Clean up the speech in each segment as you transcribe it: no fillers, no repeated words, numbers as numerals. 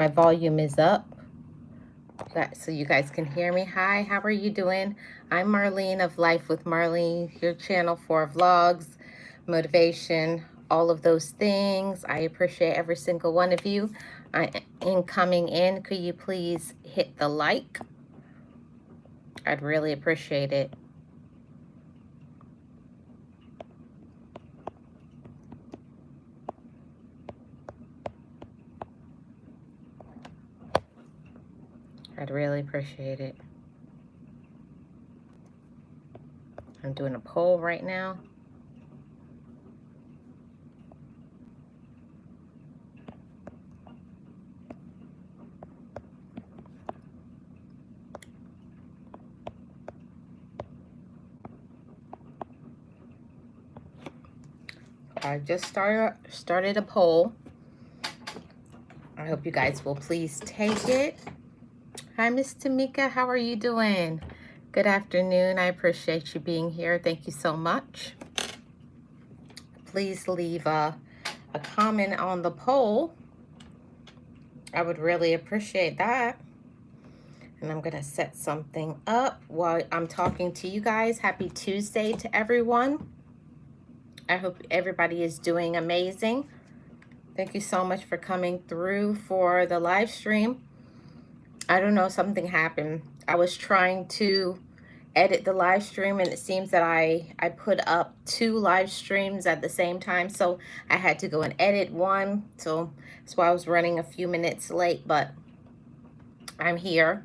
My volume is up so you guys can hear me. Hi, how are you doing? I'm Marlene of Life with Marlene, your channel for vlogs, motivation, all of those things. I appreciate every single one of you. In coming in, could you please hit the like? I'd really appreciate it. I'd really appreciate it. I'm doing a poll right now. I just started a poll. I hope you guys will please take it. Hi, Miss Tamika. How are you doing? Good afternoon. I appreciate you being here. Thank you so much. Please leave a comment on the poll. I would really appreciate that. And I'm going to set something up while I'm talking to you guys. Happy Tuesday to everyone. I hope everybody is doing amazing. Thank you so much for coming through for the live stream. I don't know, something happened. I was trying to edit the live stream and it seems that I put up 2 live streams at the same time, so I had to go and edit one, so that's why I was running a few minutes late, but I'm here.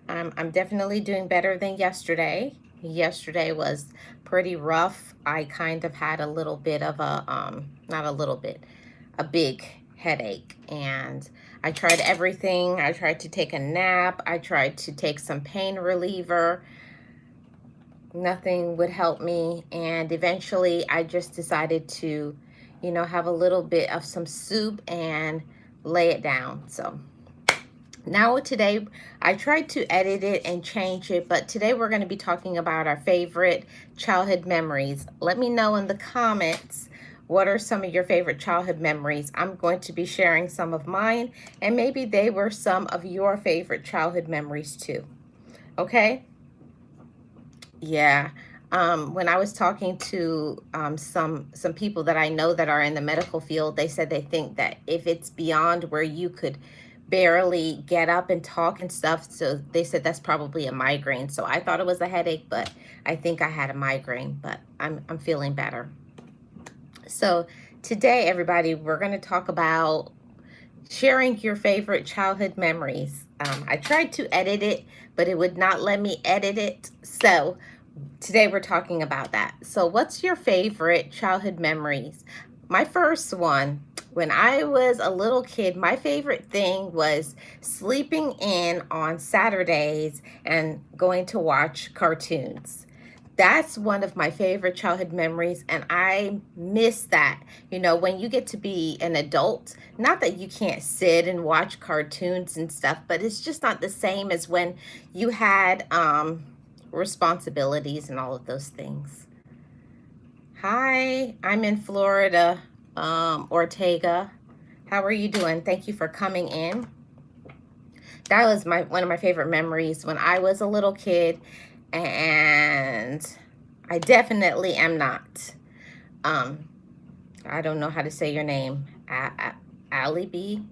I'm definitely doing better than yesterday. Yesterday was pretty rough. I kind of had a little bit of a not a little bit, a big headache, and I tried everything. I tried to take a nap. I tried to take some pain reliever. Nothing would help me, and eventually I just decided to, have a little bit of some soup and lay it down. So now today I tried to edit it and change it, but today we're going to be talking about our favorite childhood memories. Let me know in the comments, what are some of your favorite childhood memories? I'm going to be sharing some of mine, and maybe they were some of your favorite childhood memories too. Okay? Yeah. When I was talking to some people that I know that are in the medical field, they said they think that if it's beyond where you could barely get up and talk and stuff, so they said that's probably a migraine. So I thought it was a headache, but I think I had a migraine, but I'm feeling better. So today, everybody, we're going to talk about sharing your favorite childhood memories. I tried to edit it, but it would not let me edit it. So today we're talking about that. So what's your favorite childhood memories? My first one, when I was a little kid, my favorite thing was sleeping in on Saturdays and going to watch cartoons. That's one of my favorite childhood memories, and I miss that. When you get to be an adult, not that you can't sit and watch cartoons and stuff, but it's just not the same as when you had responsibilities and all of those things. Hi, I'm in Florida, Ortega. How are you doing? Thank you for coming in. That was one of my favorite memories when I was a little kid, and I definitely am not. I don't know how to say your name. Ali B.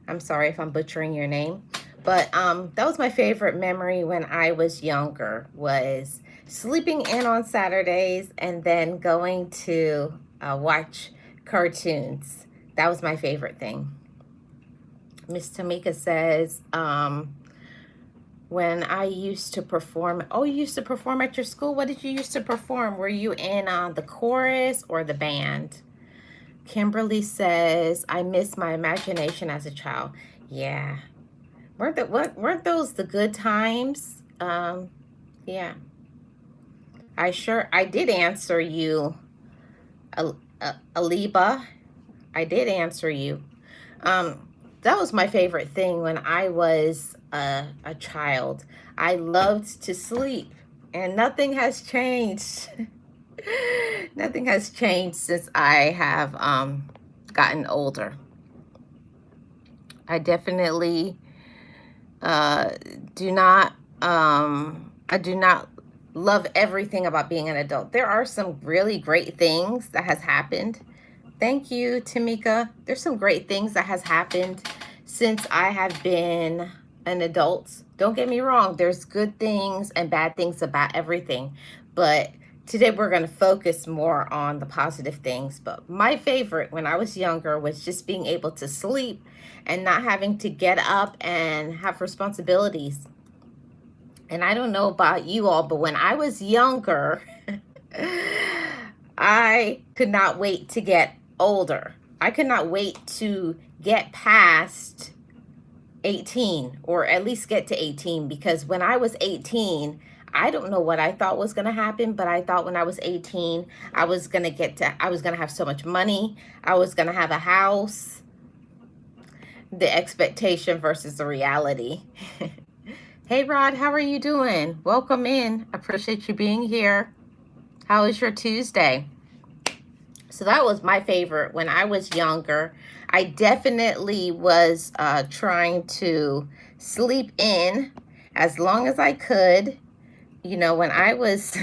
I'm sorry if I'm butchering your name. But that was my favorite memory when I was younger, was sleeping in on Saturdays and then going to watch cartoons. That was my favorite thing. Miss Tamika says, when I used to perform, oh, you used to perform at your school? What did you used to perform? Were you in the chorus or the band? Kimberly says, I miss my imagination as a child. Yeah. Weren't those the good times? Yeah. I did answer you, Aliba. I did answer you. That was my favorite thing when I was a child. I loved to sleep, and nothing has changed. Nothing has changed since I have gotten older. I definitely uh, do not, I do not love everything about being an adult. There are some really great things that has happened. Thank you, Tamika. There's some great things that has happened since I have been an adult. Don't get me wrong, there's good things and bad things about everything. But today we're going to focus more on the positive things. But my favorite when I was younger was just being able to sleep and not having to get up and have responsibilities. And I don't know about you all, but when I was younger, I could not wait to get older. I could not wait to get past 18, or at least get to 18, because when I was 18, I don't know what I thought was going to happen, but I thought when I was 18, I was going to have so much money. I was going to have a house. The expectation versus the reality. Hey Rod, how are you doing? Welcome in. I appreciate you being here. How was your Tuesday? So that was my favorite when I was younger. I definitely was trying to sleep in as long as I could. You know, when I was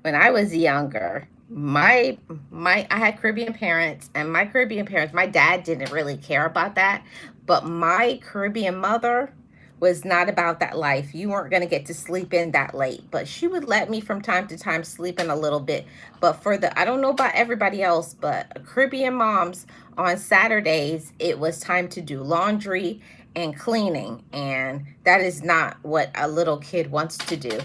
when I was younger, my I had Caribbean parents, and my Caribbean parents, my dad didn't really care about that, but my Caribbean mother was not about that life. You weren't going to get to sleep in that late, but she would let me from time to time sleep in a little bit. But for the, I don't know about everybody else, but Caribbean moms, on Saturdays it was time to do laundry and cleaning, and that is not what a little kid wants to do.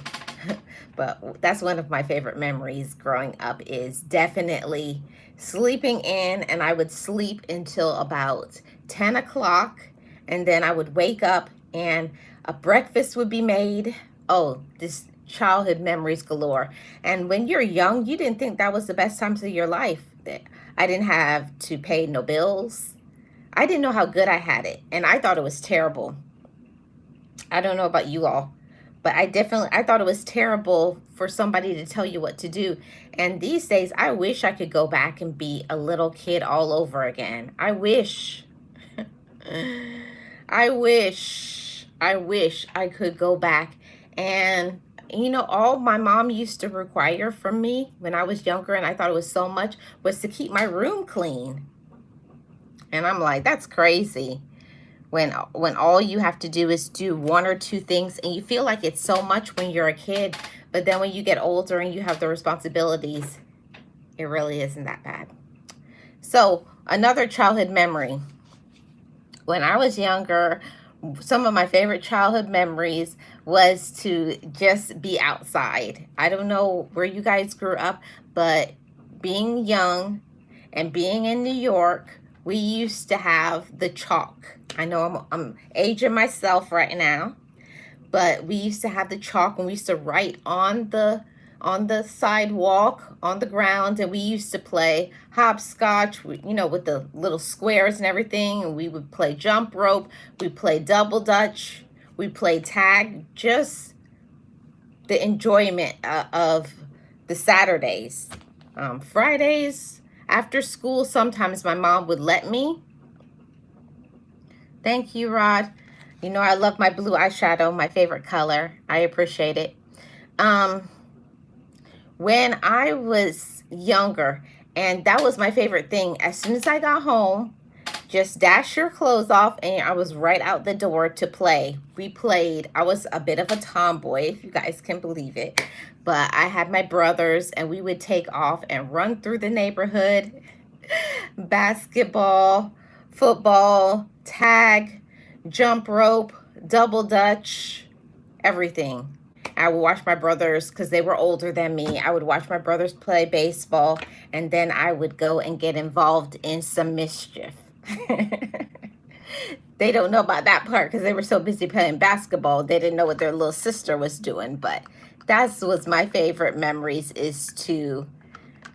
But that's one of my favorite memories growing up, is definitely sleeping in. And I would sleep until about 10 o'clock, and then I would wake up and a breakfast would be made. Oh, this childhood memories galore. And when you're young, you didn't think that was the best times of your life. I didn't have to pay no bills. I didn't know how good I had it, and I thought it was terrible. I don't know about you all, but I thought it was terrible for somebody to tell you what to do. And these days, I wish I could go back and be a little kid all over again. I wish. I wish I could go back. And all my mom used to require from me when I was younger, and I thought it was so much, was to keep my room clean. And I'm like, that's crazy. When all you have to do is do one or two things, and you feel like it's so much when you're a kid, but then when you get older and you have the responsibilities, it really isn't that bad. So another childhood memory. When I was younger, some of my favorite childhood memories was to just be outside. I don't know where you guys grew up, but being young and being in New York, we used to have the chalk. I know I'm aging myself right now, but we used to have the chalk, and we used to write on the sidewalk, on the ground, and we used to play hopscotch, with the little squares and everything. And we would play jump rope, we played double dutch, we played tag. Just the enjoyment of the Saturdays. Fridays after school, sometimes my mom would let me. Thank you, Rod. I love my blue eyeshadow, my favorite color. I appreciate it. When I was younger, and that was my favorite thing, as soon as I got home, just dash your clothes off, and I was right out the door to play. We played. I was a bit of a tomboy, if you guys can believe it, but I had my brothers, and we would take off and run through the neighborhood. Basketball, football, tag, jump rope, double dutch, everything. I would watch my brothers, because they were older than me. I would watch my brothers play baseball, and then I would go and get involved in some mischief. They don't know about that part because they were so busy playing basketball. They didn't know what their little sister was doing. But that's what's my favorite memories, is to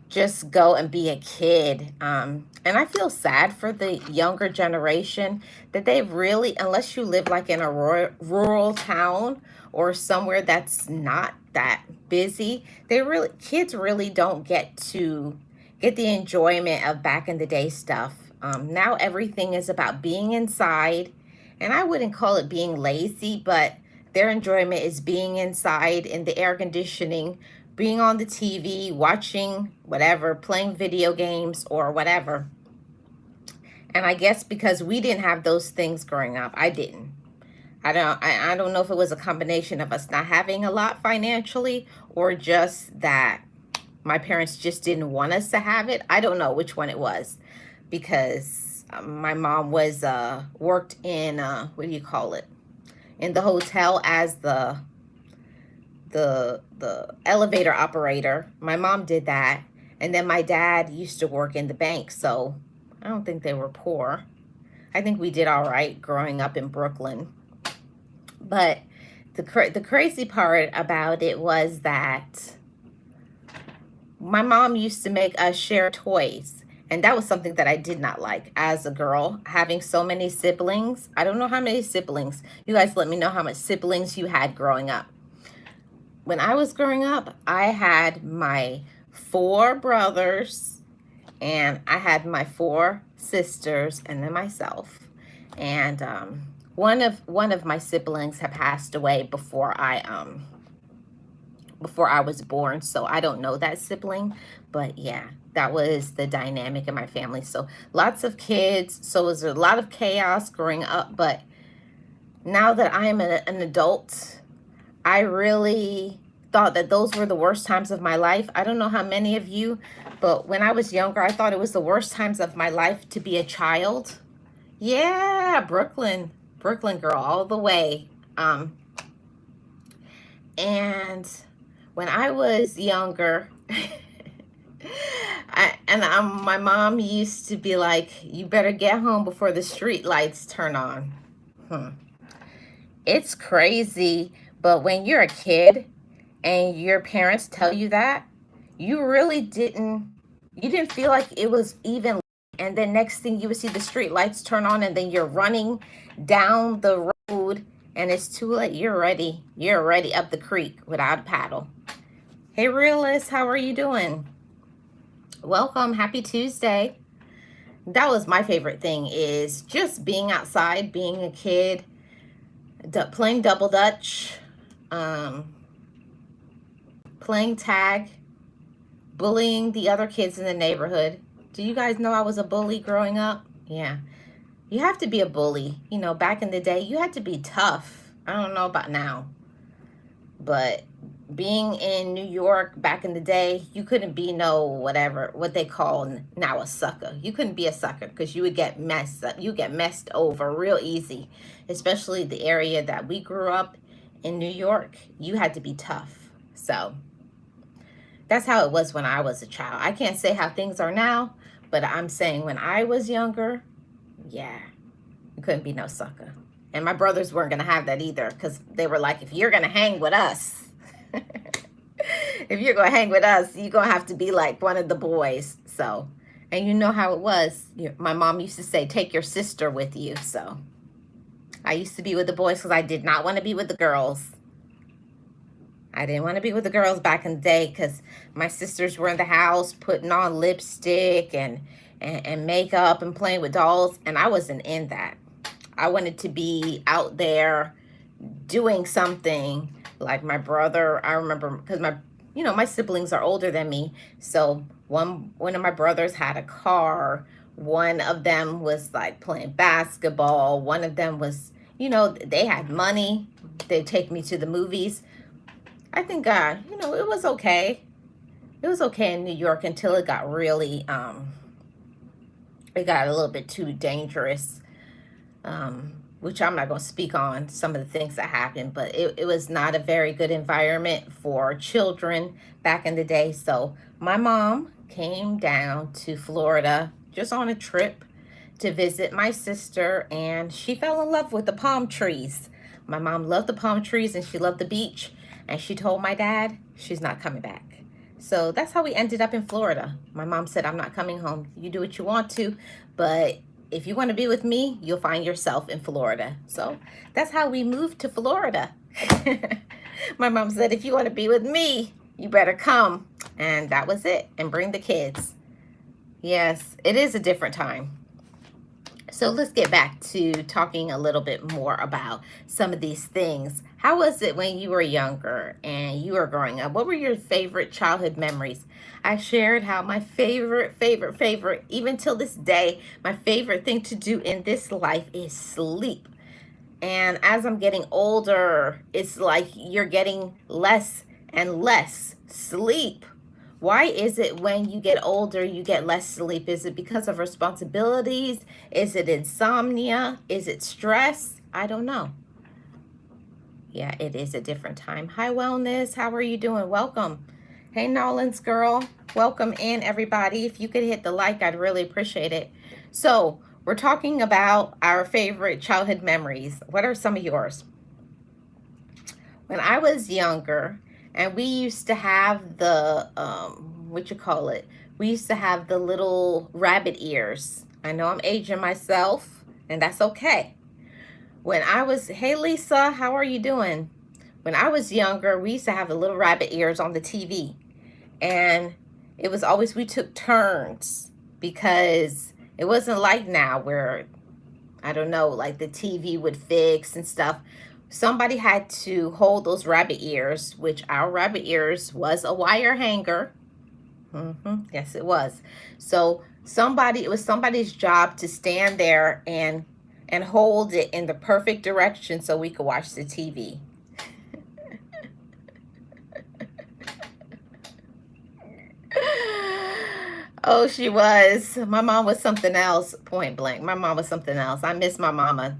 just go and be a kid. And I feel sad for the younger generation, that they really, unless you live like in a rural town or somewhere that's not that busy, kids really don't get to get the enjoyment of back in the day stuff. Now everything is about being inside And I wouldn't call it being lazy, but their enjoyment is being inside in the air conditioning, being on the TV, watching whatever, playing video games or whatever. And I guess because we didn't have those things growing up, I didn't. I don't know if it was a combination of us not having a lot financially or just that my parents just didn't want us to have it. I don't know which one it was, because my mom was worked in what do you call it, in the hotel as the elevator operator. My mom did that, and then my dad used to work in the bank, so I don't think they were poor. I think we did all right growing up in Brooklyn. But the crazy part about it was that my mom used to make us share toys. And that was something that I did not like as a girl, having so many siblings. I don't know how many siblings. You guys let me know how much siblings you had growing up. When I was growing up, I had my 4 brothers, and I had my 4 sisters, and then myself. And one of my siblings had passed away before I was born, so I don't know that sibling. But yeah, that was the dynamic in my family. So lots of kids, so it was a lot of chaos growing up. But now that I am an adult, I really thought that those were the worst times of my life. I don't know how many of you, but when I was younger, I thought it was the worst times of my life to be a child. Yeah, Brooklyn girl all the way. And when I was younger, my mom used to be like, you better get home before the street lights turn on. It's crazy, but when you're a kid and your parents tell you that, you really you didn't feel like it was even. And then next thing you would see the street lights turn on, and then you're running down the road and it's too late. You're ready up the creek without a paddle. Hey realist, how are you doing? Welcome, happy Tuesday. That was my favorite thing, is just being outside, being a kid, playing double dutch, playing tag, bullying the other kids in the neighborhood. Do you guys know I was a bully growing up? Yeah. You have to be a bully. You know, back in the day, you had to be tough. I don't know about now. But being in New York back in the day, you couldn't be what they call now a sucker. You couldn't be a sucker because you would get messed up. You get messed over real easy, especially the area that we grew up in, New York. You had to be tough. So that's how it was when I was a child. I can't say how things are now, but I'm saying when I was younger, yeah, you couldn't be no sucker. And my brothers weren't going to have that either, because they were like, if you're going to hang with us, if you're going to hang with us, you're going to have to be like one of the boys. So, and you know how it was. My mom used to say, take your sister with you. So I used to be with the boys because I did not want to be with the girls. I didn't want to be with the girls back in the day because my sisters were in the house putting on lipstick and makeup and playing with dolls, and I wasn't in that. I wanted to be out there doing something. Like my brother, I remember, because my siblings are older than me, so one of my brothers had a car. One of them was like playing basketball. One of them was, they had money. They'd take me to the movies. I think, it was okay. It was okay in New York until it got really, it got a little bit too dangerous, which I'm not going to speak on some of the things that happened, but it was not a very good environment for children back in the day. So my mom came down to Florida just on a trip to visit my sister, and she fell in love with the palm trees. My mom loved the palm trees and she loved the beach. And she told my dad she's not coming back. So that's how we ended up in Florida. My mom said, I'm not coming home. You do what you want to, but if you want to be with me, you'll find yourself in Florida. So that's how we moved to Florida. My mom said, if you want to be with me, you better come. And that was it. And bring the kids. Yes, it is a different time. So let's get back to talking a little bit more about some of these things. How was it when you were younger and you were growing up? What were your favorite childhood memories? I shared how my favorite, even till this day, my favorite thing to do in this life is sleep. And as I'm getting older, it's like you're getting less and less sleep. Why is it when you get older, you get less sleep? Is it because of responsibilities? Is it insomnia? Is it stress? I don't know. Yeah, it is a different time. Hi, Wellness. How are you doing? Welcome. Hey, Nolan's girl. Welcome in, everybody. If you could hit the like, I'd really appreciate it. So, we're talking about our favorite childhood memories. What are some of yours? When I was younger, and we used to have the, what you call it? We used to have the little rabbit ears. I know I'm aging myself, and that's okay. When I was, hey Lisa, how are you doing? When I was younger, we used to have the little rabbit ears on the TV. And it was always, we took turns because it wasn't like now where, I don't know, like the TV would fix and stuff. Somebody had to hold those rabbit ears, which our rabbit ears was a wire hanger. Yes, it was. So it was somebody's job to stand there and hold it in the perfect direction so we could watch the TV. Oh, she was. My mom was something else, point blank. My mom was something else. I miss my mama.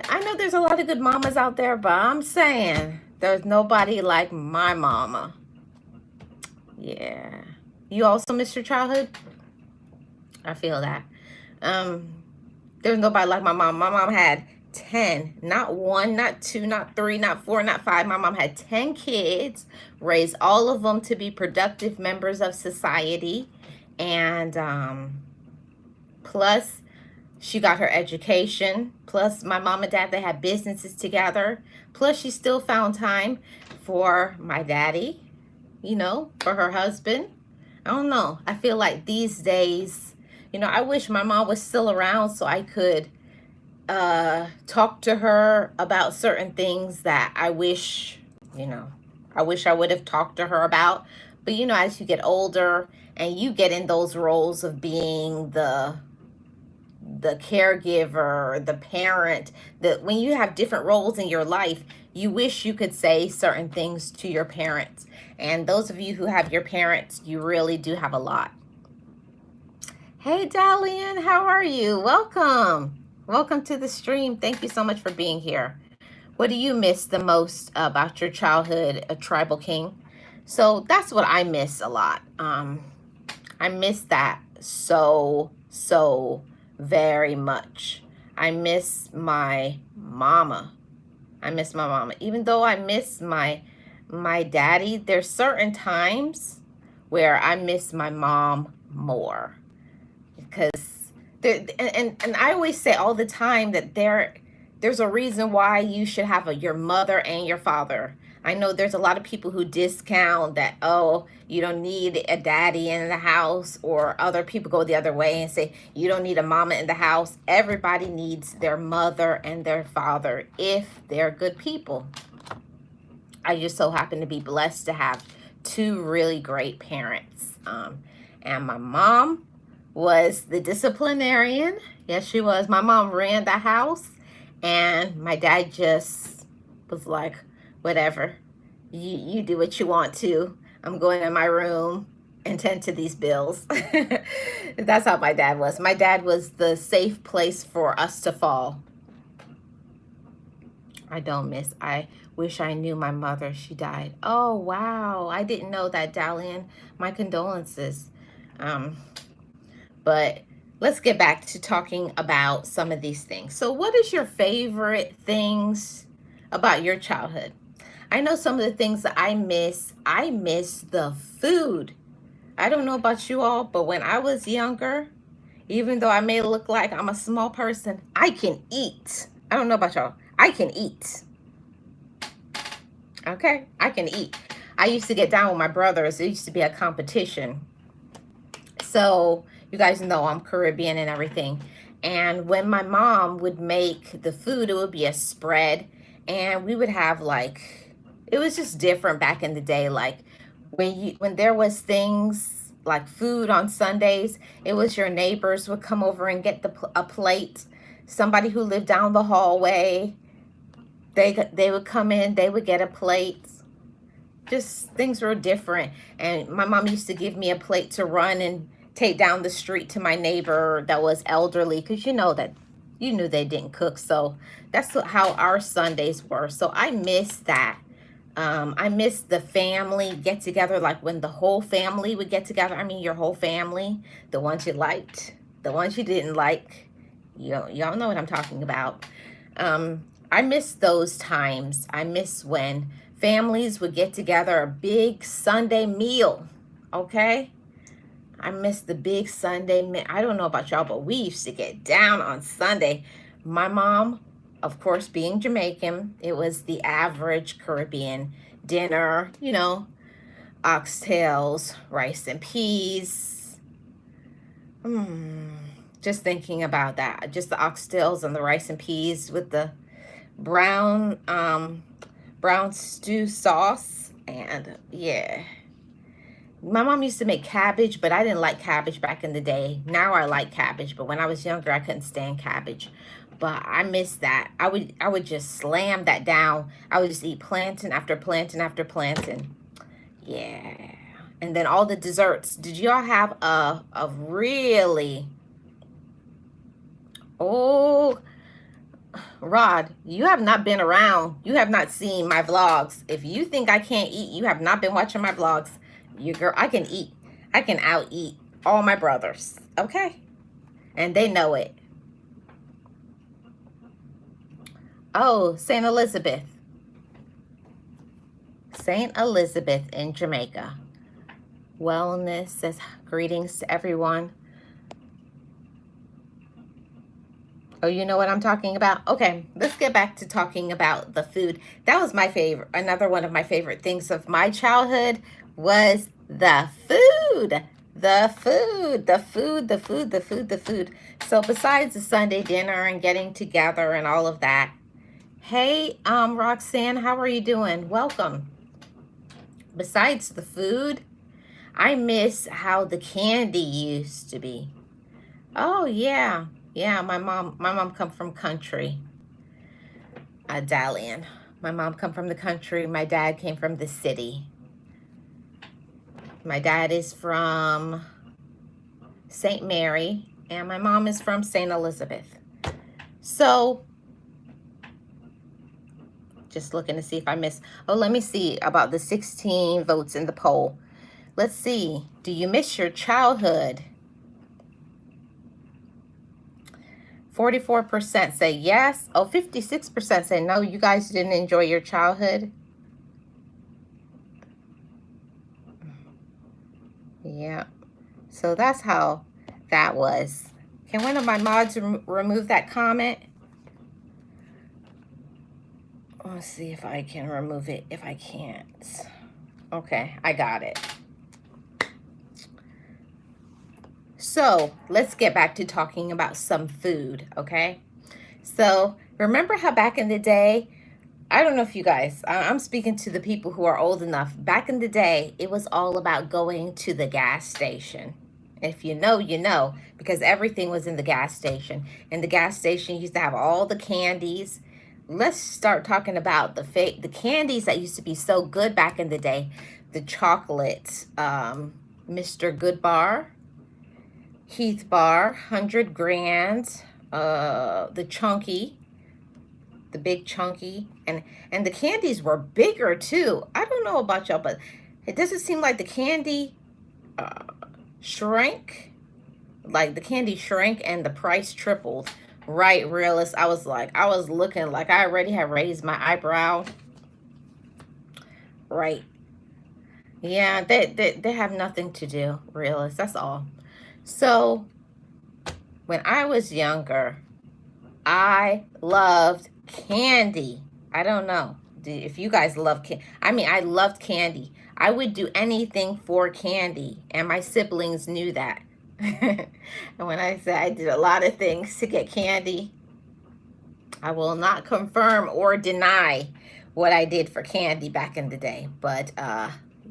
I know there's a lot of good mamas out there, but I'm saying there's nobody like my mama. Yeah. You also miss your childhood? I feel that. There's nobody like my mom. My mom had 10, not one, not two, not three, not four, not five. My mom had 10 kids, raised all of them to be productive members of society. And plus, she got her education. Plus, my mom and dad, they had businesses together. Plus, she still found time for my daddy, for her husband. I don't know. I feel like these days, I wish my mom was still around so I could talk to her about certain things that I wish I would have talked to her about. But, as you get older and you get in those roles of being the caregiver, the parent, that when you have different roles in your life, you wish you could say certain things to your parents. And those of you who have your parents, you really do have a lot. Hey, Dalian, how are you? Welcome. Welcome to the stream. Thank you so much for being here. What do you miss the most about your childhood, a tribal king? So that's what I miss a lot. I miss that so very much. I miss my mama. Even though I miss my daddy, there's certain times where I miss my mom more. Because and I always say all the time that there's a reason why you should have your mother and your father. I know there's a lot of people who discount that, oh, you don't need a daddy in the house, or other people go the other way and say you don't need a mama in the house. Everybody needs their mother and their father if they're good people. I just so happen to be blessed to have two really great parents. And my mom was the disciplinarian. Yes, she was. My mom ran the house, and my dad just was like, whatever, you do what you want to. I'm going in my room and tend to these bills. That's how my dad was. My dad was the safe place for us to fall. I wish I knew my mother. She died. Oh, wow. I didn't know that, Dalian. My condolences. But let's get back to talking about some of these things. So what is your favorite things about your childhood? I know some of the things that I miss. I miss the food. I don't know about you all, but when I was younger, even though I may look like I'm a small person, I can eat. I don't know about y'all. I can eat. Okay, I can eat. I used to get down with my brothers. It used to be a competition. So you guys know I'm Caribbean and everything. And when my mom would make the food, it would be a spread. And we would have like, it was just different back in the day. Like when there was things like food on Sundays, it was your neighbors would come over and get a plate. Somebody who lived down the hallway, they would come in, they would get a plate. Just things were different. And my mom used to give me a plate to run and take down the street to my neighbor that was elderly, because you knew they didn't cook. So that's how our Sundays were. So I miss that. I miss the family get together, like when the whole family would get together. I mean, your whole family, the ones you liked, the ones you didn't like. Y'all know what I'm talking about. I miss those times. I miss when families would get together, a big Sunday meal, okay? I miss the big Sunday meal. I don't know about y'all, but we used to get down on Sunday. My mom, of course, being Jamaican, it was the average Caribbean dinner, oxtails, rice and peas. Just thinking about that, just the oxtails and the rice and peas with the brown stew sauce. And yeah, my mom used to make cabbage, but I didn't like cabbage back in the day. Now I like cabbage, but when I was younger I couldn't stand cabbage. But I miss that. I would just slam that down. I would just eat plantain after plantain after plantain. Yeah. And then all the desserts. Did y'all have a really, oh, Rod, you have not been around. You have not seen my vlogs. If you think I can't eat, you have not been watching my vlogs. You girl, I can eat. I can out eat all my brothers. Okay? And they know it. Oh, St. Elizabeth. St. Elizabeth in Jamaica. Wellness says greetings to everyone. Oh, you know what I'm talking about? Okay, let's get back to talking about the food. That was my favorite. Another one of my favorite things of my childhood was the food. The food, the food, the food, the food, the food. So besides the Sunday dinner and getting together and all of that. Hey, Roxanne, how are you doing? Welcome. Besides the food, I miss how the candy used to be. Oh, yeah. Yeah, my mom come from country. Dalian. My mom come from the country. My dad came from the city. My dad is from St. Mary, and my mom is from St. Elizabeth. So, just looking to see if I missed. Oh, let me see about the 16 votes in the poll. Let's see. Do you miss your childhood? 44% say yes. Oh, 56% say no, you guys didn't enjoy your childhood. Yeah. So that's how that was. Can one of my mods remove that comment? Let's see if I can remove it. If I can't. Okay, I got it. So let's get back to talking about some food, okay? So remember how back in the day, I don't know if you guys, I'm speaking to the people who are old enough. Back in the day, it was all about going to the gas station. If you know, you know, because everything was in the gas station. And the gas station used to have all the candies. Let's start talking about the candies that used to be so good back in the day. The chocolate, Mr. Goodbar, Heath Bar, 100 grand, the chunky, the big chunky, and the candies were bigger too. I don't know about y'all, but it doesn't seem like the candy shrank. Like the candy shrank and the price tripled. Right, realist. I was looking like I already had raised my eyebrow. Right. Yeah, they have nothing to do, realist. That's all. So when I was younger, I loved candy. I don't know if you guys love candy. I mean, I loved candy. I would do anything for candy, and my siblings knew that. And when I say I did a lot of things to get candy, I will not confirm or deny what I did for candy back in the day. But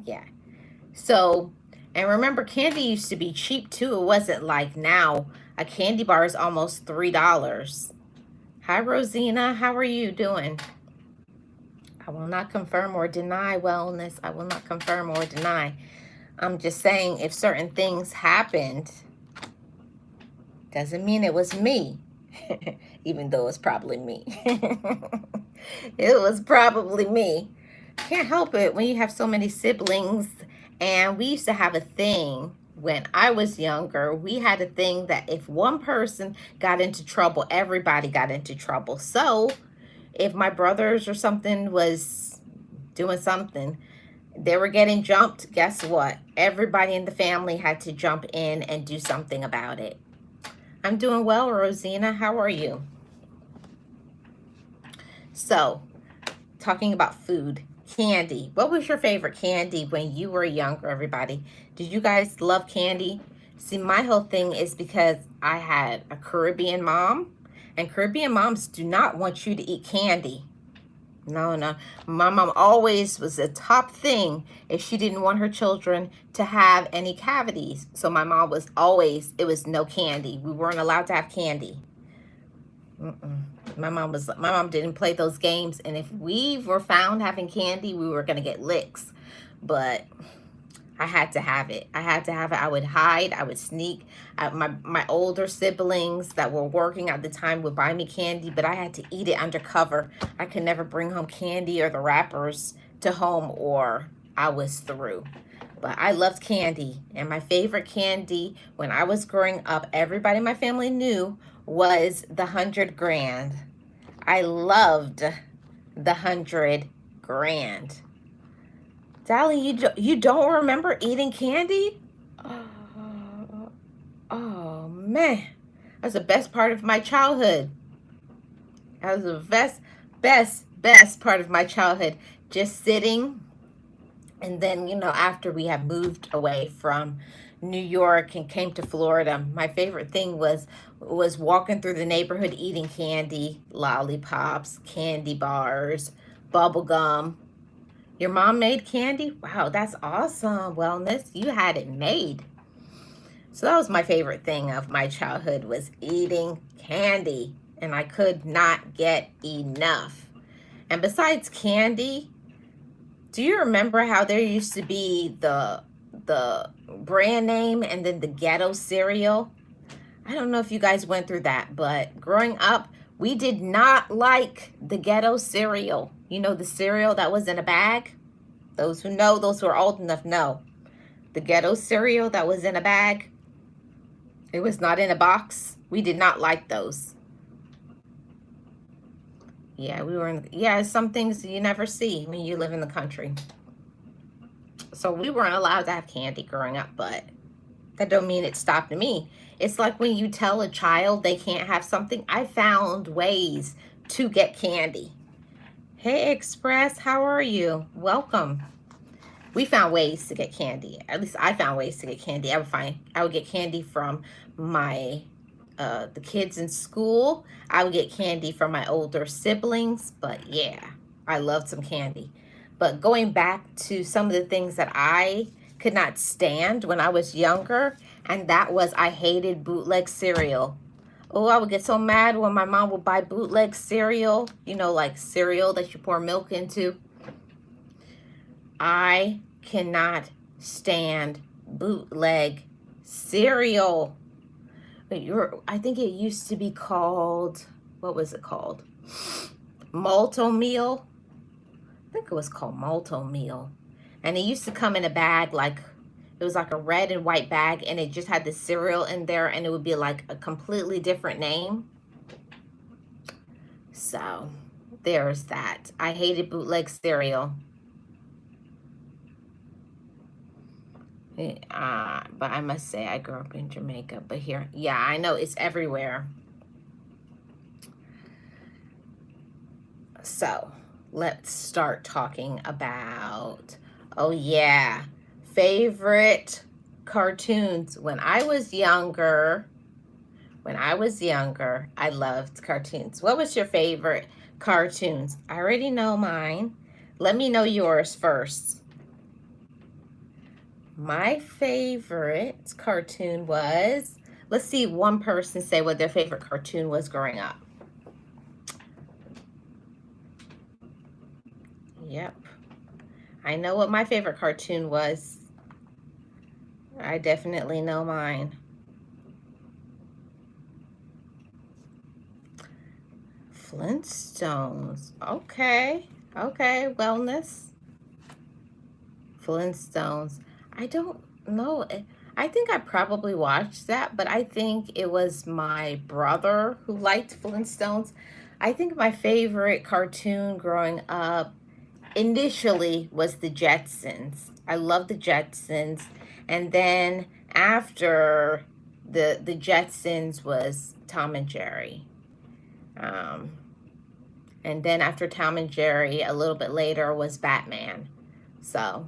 yeah. So, and remember, candy used to be cheap too. It wasn't like now. A candy bar is almost $3. Hi, Rosina. How are you doing? I will not confirm or deny wellness. I will not confirm or deny. I'm just saying if certain things happened, doesn't mean it was me. Even though it's probably me. It was probably me. Can't help it when you have so many siblings. And we used to have a thing when I was younger. We had a thing that if one person got into trouble, everybody got into trouble. So if my brothers or something was doing something, they were getting jumped, guess what? Everybody in the family had to jump in and do something about it. I'm doing well, Rosina. How are you? So, talking about food, candy. What was your favorite candy when you were younger, everybody? Did you guys love candy? See, my whole thing is because I had a Caribbean mom, and Caribbean moms do not want you to eat candy. No, no. My mom always was the top thing if she didn't want her children to have any cavities. So my mom was always, it was no candy. We weren't allowed to have candy. Mm-mm. My mom didn't play those games, and if we were found having candy, we were gonna get licks. But I had to have it. I had to have it. I would hide. I would sneak. My older siblings that were working at the time would buy me candy, but I had to eat it undercover. I could never bring home candy or the wrappers to home, or I was through. But I loved candy, and my favorite candy when I was growing up, everybody in my family knew, was the 100 grand. I loved the 100 grand. Sally, you don't remember eating candy? Oh, oh man, that's the best part of my childhood. That was the best part of my childhood. Just sitting, and then after we had moved away from New York and came to Florida, my favorite thing was walking through the neighborhood eating candy, lollipops, candy bars, bubble gum. Your mom made candy? Wow, that's awesome. Wellness, you had it made. So that was my favorite thing of my childhood, was eating candy. And I could not get enough. And besides candy, do you remember how there used to be the brand name and then the ghetto cereal? I don't know if you guys went through that, but growing up, we did not like the ghetto cereal. You know, the cereal that was in a bag? Those who know, those who are old enough know. The ghetto cereal that was in a bag. It was not in a box. We did not like those. Yeah, some things you never see when you live in the country. So we weren't allowed to have candy growing up, but that don't mean it stopped me. It's like when you tell a child they can't have something. I found ways to get candy. Hey, Express, how are you? Welcome. We found ways to get candy. At least I found ways to get candy. I would get candy from my the kids in school. I would get candy from my older siblings. But yeah, I loved some candy. But going back to some of the things that I could not stand when I was younger, and that was I hated bootleg cereal. Oh, I would get so mad when my mom would buy bootleg cereal, like cereal that you pour milk into. I cannot stand bootleg cereal. I think it used to be called, what was it called? Malto Meal. I think it was called Malto Meal. And it used to come in a bag, like it was like a red and white bag, and it just had the cereal in there, and it would be like a completely different name. So there's that. I hated bootleg cereal. But I must say I grew up in Jamaica, but here, yeah, I know it's everywhere. So let's start talking about, oh yeah, favorite cartoons. When I was younger, I loved cartoons. What was your favorite cartoons? I already know mine. Let me know yours first. My favorite cartoon was, let's see one person say what their favorite cartoon was growing up. Yep. I know what my favorite cartoon was. I definitely know mine. Flintstones. Okay. Okay. Wellness. Flintstones. I don't know. I think I probably watched that, but I think it was my brother who liked Flintstones. I think my favorite cartoon growing up initially was the Jetsons. I love the Jetsons. And then after the Jetsons was Tom and Jerry. Um, and then after Tom and Jerry, a little bit later was Batman. So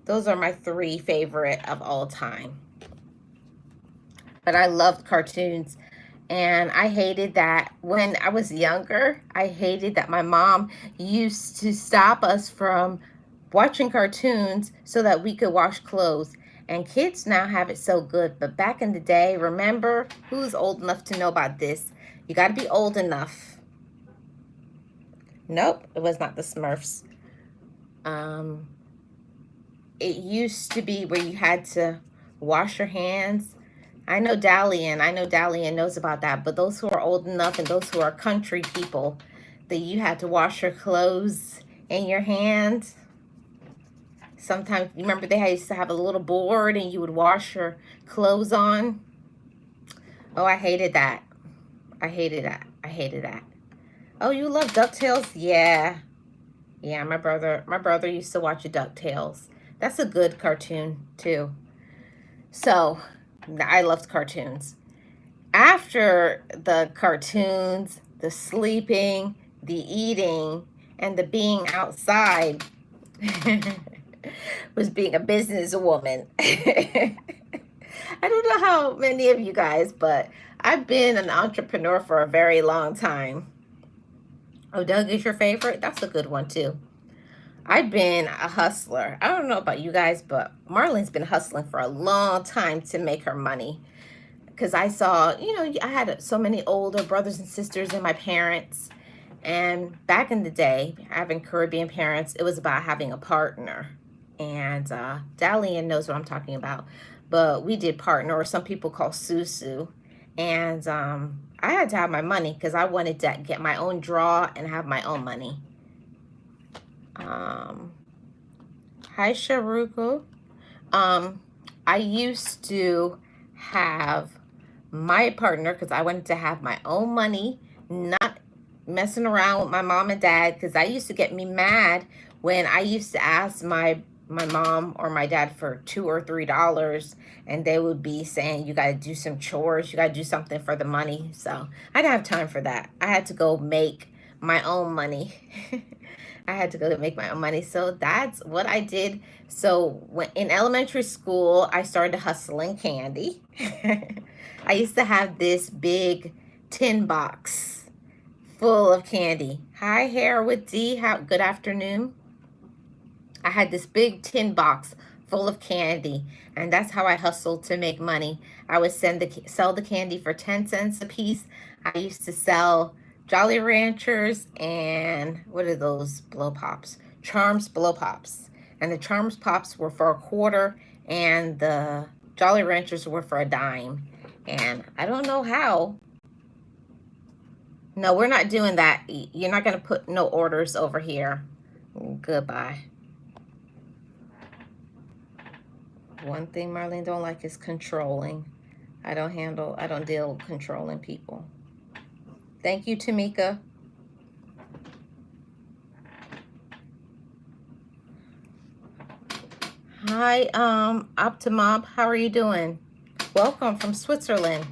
those are my three favorite of all time. But I loved cartoons. And I hated that when I was younger, I hated that my mom used to stop us from watching cartoons so that we could wash clothes. And kids now have it so good. But back in the day, remember, who's old enough to know about this? You got to be old enough. Nope, it was not the Smurfs. It used to be where you had to wash your hands. I know Dalian knows about that, but those who are old enough and those who are country people, that you had to wash your clothes in your hands. Sometimes, you remember they used to have a little board and you would wash your clothes on? Oh, I hated that. I hated that. I hated that. Oh, you love DuckTales? Yeah. Yeah, my brother used to watch DuckTales. That's a good cartoon, too. So, I loved cartoons. After the cartoons, the sleeping, the eating, and the being outside was being a businesswoman. I don't know how many of you guys, but I've been an entrepreneur for a very long time. Oh, Doug is your favorite? That's a good one, too. I've been a hustler. I don't know about you guys, but Marlene's been hustling for a long time to make her money. Because I saw, I had so many older brothers and sisters and my parents. And back in the day, having Caribbean parents, it was about having a partner. And Dalian knows what I'm talking about. But we did partner, or some people call Susu. And I had to have my money because I wanted to get my own draw and have my own money. Hi, Sharuku. I used to have my partner because I wanted to have my own money, not messing around with my mom and dad, because I used to get me mad when I used to ask my mom or my dad for $2 or $3, and they would be saying, you got to do some chores, you got to do something for the money. So I didn't have time for that. I had to go make my own money. I had to go make my own money. So that's what I did. So when in elementary school, I started hustling candy. I used to have this big tin box full of candy. Hi, Hair with D. Good afternoon. I had this big tin box full of candy, and that's how I hustled to make money. I would sell the candy for 10 cents a piece. I used to sell Jolly Ranchers and what are those blow pops? Charms blow pops. And the Charms pops were for $0.25 and the Jolly Ranchers were for $0.10. And I don't know how. No, we're not doing that. You're not going to put no orders over here. Goodbye. One thing Marlene don't like is controlling. I don't deal with controlling people. Thank you, Tamika. Hi, Optimob. How are you doing? Welcome from Switzerland.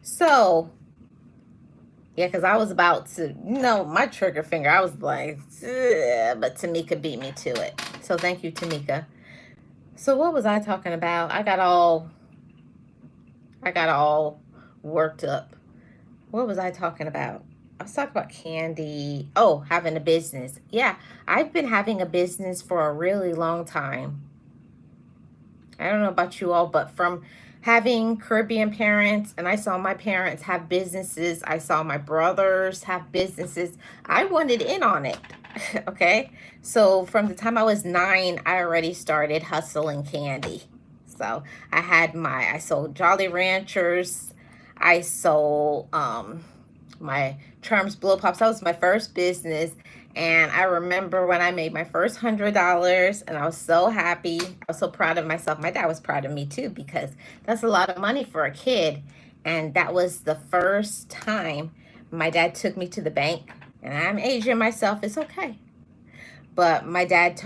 So, yeah, because I was about to, my trigger finger, I was like, but Tamika beat me to it. So thank you, Tamika. So what was I talking about? I got all I got all worked up. What was I talking about? I was talking about candy. Oh, having a business. Yeah, I've been having a business for a really long time. I don't know about you all, but from having Caribbean parents, and I saw my parents have businesses, I saw my brothers have businesses, I wanted in on it. Okay. So from the time I was 9, I already started hustling candy. So I sold Jolly Ranchers, I sold my Charms Blow Pops. That was my first business. And I remember when I made my first $100, and I was so happy. I was so proud of myself. My dad was proud of me too, because that's a lot of money for a kid. And that was the first time my dad took me to the bank. And I'm Asian myself, it's okay. But my dad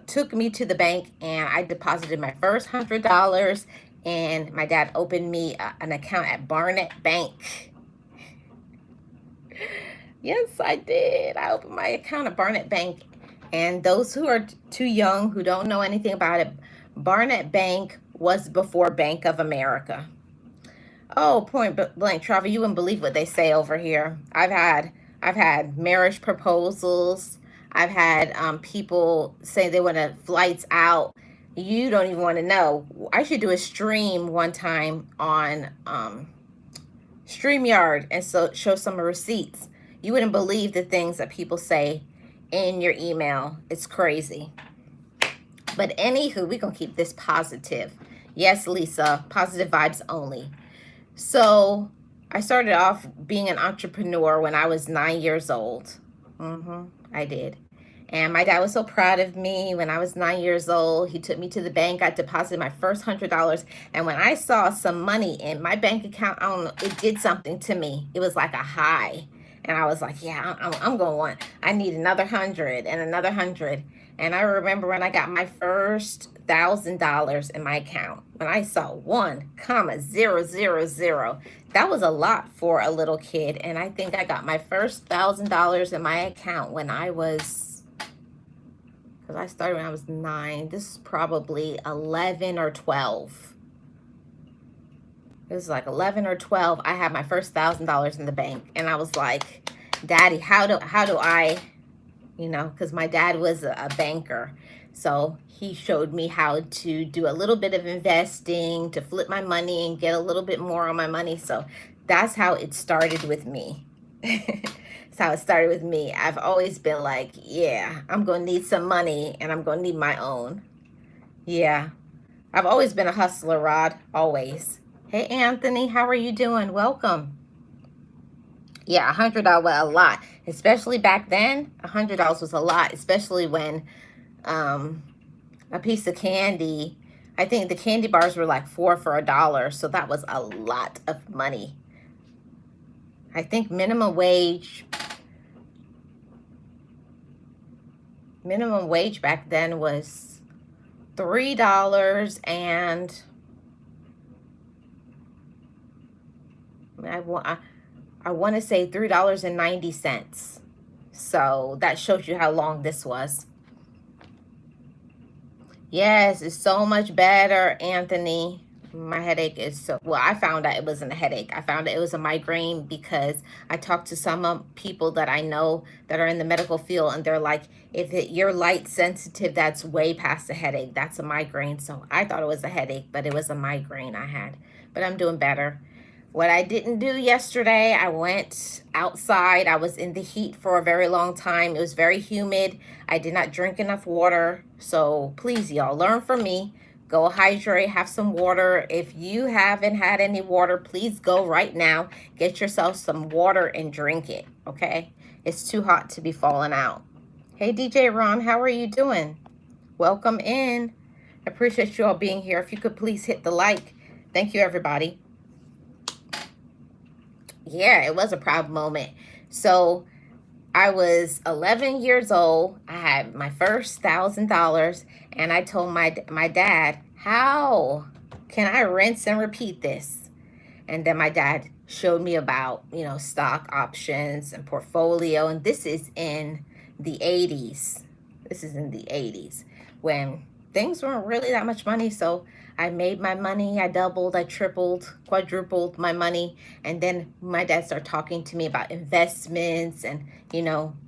took me to the bank, and I deposited my first $100. And my dad opened me an account at Barnett Bank. Yes, I did. I opened my account at Barnett Bank. And those who are too young, who don't know anything about it, Barnett Bank was before Bank of America. Oh, point blank, Trevor, you wouldn't believe what they say over here. I've had marriage proposals. I've had people say they want to flights out. You don't even want to know. I should do a stream one time on StreamYard and so show some receipts. You wouldn't believe the things that people say in your email. It's crazy. But anywho, we're going to keep this positive. Yes, Lisa, positive vibes only. So I started off being an entrepreneur when I was 9 years old. I did. And my dad was so proud of me when I was 9 years old. He took me to the bank. I deposited my first $100. And when I saw some money in my bank account, I don't know, it did something to me. It was like a high. And I was like, yeah, I'm going to I need another 100 and another 100. And I remember when I got my first $1,000 in my account, when I saw 1,000, that was a lot for a little kid. And I think I got my first $1,000 in my account when I was, because I started when I was 9. This is probably 11 or 12. It was like 11 or 12. I had my first $1,000 in the bank, and I was like, Daddy, how do I, because my dad was a banker. So he showed me how to do a little bit of investing, to flip my money and get a little bit more on my money. So that's how it started with me. That's how it started with me. I've always been like, yeah, I'm going to need some money, and I'm going to need my own. Yeah. I've always been a hustler, Rod. Always. Hey, Anthony, how are you doing? Welcome. Yeah, $100 was a lot, especially back then. $100 was a lot, especially when a piece of candy, I think the candy bars were like 4 for $1, so that was a lot of money. I think minimum wage back then was $3, and I want to say $3.90. So that shows you how long this was. Yes, it's so much better, Anthony. My headache is so, well, I found out it wasn't a headache. I found out it was a migraine because I talked to some people that I know that are in the medical field, and they're like, if you're light sensitive, that's way past a headache. That's a migraine. So I thought it was a headache, but it was a migraine I had. But I'm doing better. What I didn't do yesterday, I went outside. I was in the heat for a very long time. It was very humid. I did not drink enough water. So please, y'all, learn from me. Go hydrate, have some water. If you haven't had any water, please go right now. Get yourself some water and drink it, okay? It's too hot to be falling out. Hey, DJ Ron, how are you doing? Welcome in. I appreciate you all being here. If you could please hit the like. Thank you, everybody. Yeah, it was a proud moment. So I was 11 years old. I had my first $1,000, and I told my dad, how can I rinse and repeat this? And then my dad showed me about, stock options and portfolio. And this is in the 80s. This is in the 80s when things weren't really that much money. So I made my money. I doubled, I tripled, quadrupled my money. And then my dad started talking to me about investments and,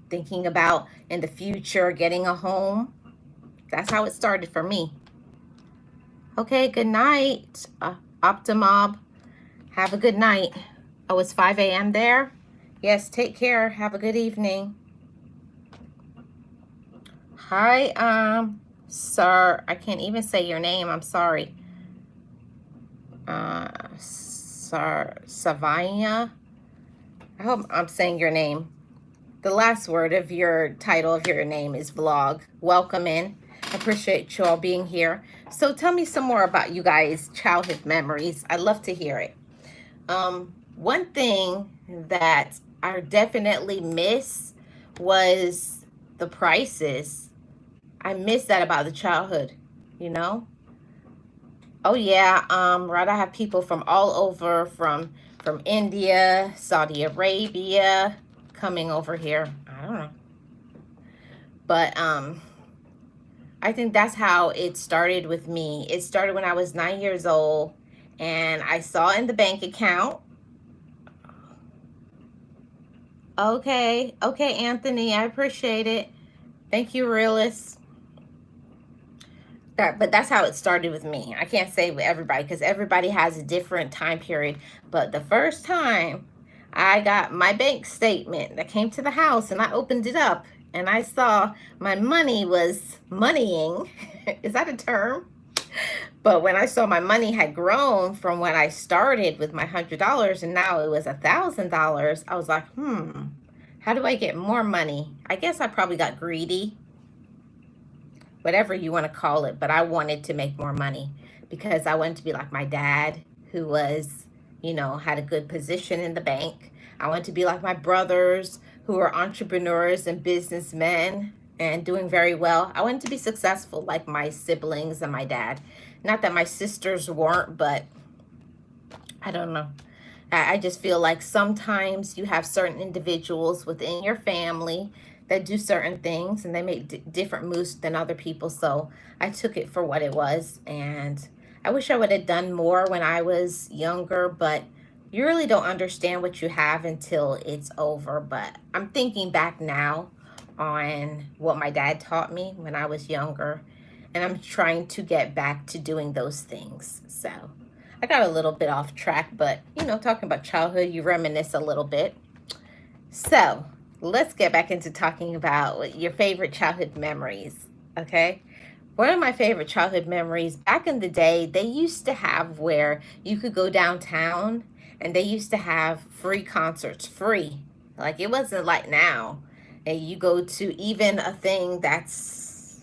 thinking about in the future getting a home. That's how it started for me. Okay, good night, Optimob. Have a good night. Oh, it's 5 a.m. there? Yes, take care. Have a good evening. Hi, sir. I can't even say your name. I'm sorry. Sir Savanya. I hope I'm saying your name. The last word of your title of your name is vlog. Welcome in. I appreciate you all being here. So tell me some more about you guys' childhood memories. I'd love to hear it. One thing that I definitely miss was the prices. I miss that about the childhood, you know? Oh yeah, right. I have people from all over, from India, Saudi Arabia, coming over here. I don't know. But I think that's how it started with me. It started when I was 9 years old, and I saw in the bank account. Okay, okay, Anthony, I appreciate it. Thank you, realist. But that's how it started with me. I can't say with everybody because everybody has a different time period. But the first time I got my bank statement that came to the house and I opened it up and I saw my money was moneying. Is that a term? But when I saw my money had grown from when I started with my $100 and now it was $1,000, I was like, how do I get more money? I guess I probably got greedy, whatever you want to call it, but I wanted to make more money because I wanted to be like my dad, who was, had a good position in the bank. I wanted to be like my brothers, who were entrepreneurs and businessmen and doing very well. I wanted to be successful like my siblings and my dad. Not that my sisters weren't, but I don't know. I just feel like sometimes you have certain individuals within your family that do certain things and they make different moves than other people. So I took it for what it was. And I wish I would have done more when I was younger, but you really don't understand what you have until it's over. But I'm thinking back now on what my dad taught me when I was younger, and I'm trying to get back to doing those things. So I got a little bit off track, but talking about childhood, you reminisce a little bit. So let's get back into talking about your favorite childhood memories, okay? One of my favorite childhood memories, back in the day, they used to have where you could go downtown and they used to have free concerts, free. Like it wasn't like now. And you go to even a thing that's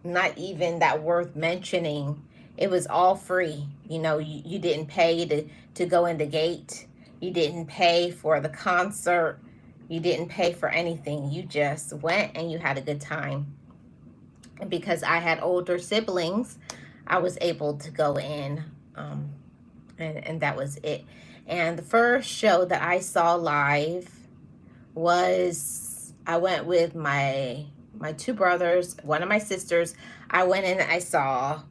not even that worth mentioning, it was all free. You didn't pay to go in the gate. You didn't pay for the concert. You didn't pay for anything. You just went and you had a good time. And because I had older siblings, I was able to go in, and that was it. And the first show that I saw live was, I went with my two brothers, one of my sisters. I went in and I saw,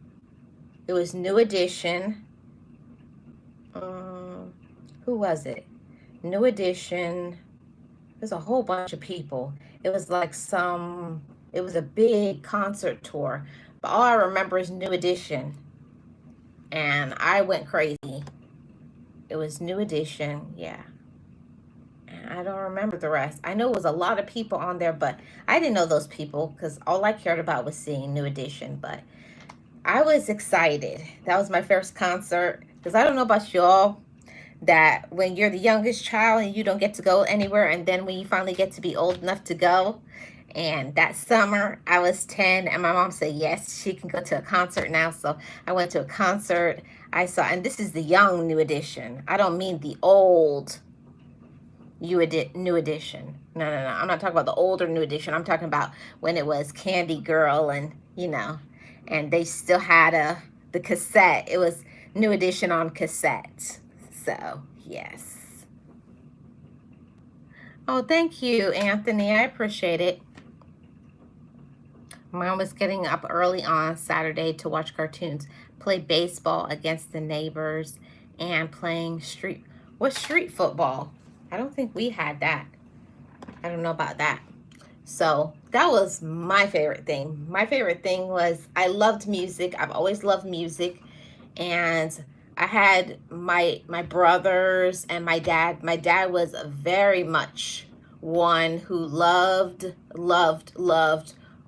it was New Edition. Who was it? New Edition. There's a whole bunch of people. It was like it was a big concert tour. But all I remember is New Edition. And I went crazy. It was New Edition, yeah. And I don't remember the rest. I know it was a lot of people on there, but I didn't know those people because all I cared about was seeing New Edition. But I was excited. That was my first concert. Because I don't know about y'all, that when you're the youngest child and you don't get to go anywhere, and then when you finally get to be old enough to go, and that summer I was 10 and my mom said yes, she can go to a concert now. So I went to a concert. I saw, and this is the young New Edition. I don't mean the old New Edition. No, I'm not talking about the older New Edition. I'm talking about when it was Candy Girl and and they still had the cassette. It was New Edition on cassette. So, yes. Oh, thank you, Anthony. I appreciate it. Mom was getting up early on Saturday to watch cartoons, play baseball against the neighbors, and playing street football? I don't think we had that. I don't know about that. So that was my favorite thing. My favorite thing was I loved music. I've always loved music. And I had my brothers and my dad. My dad was very much one who loved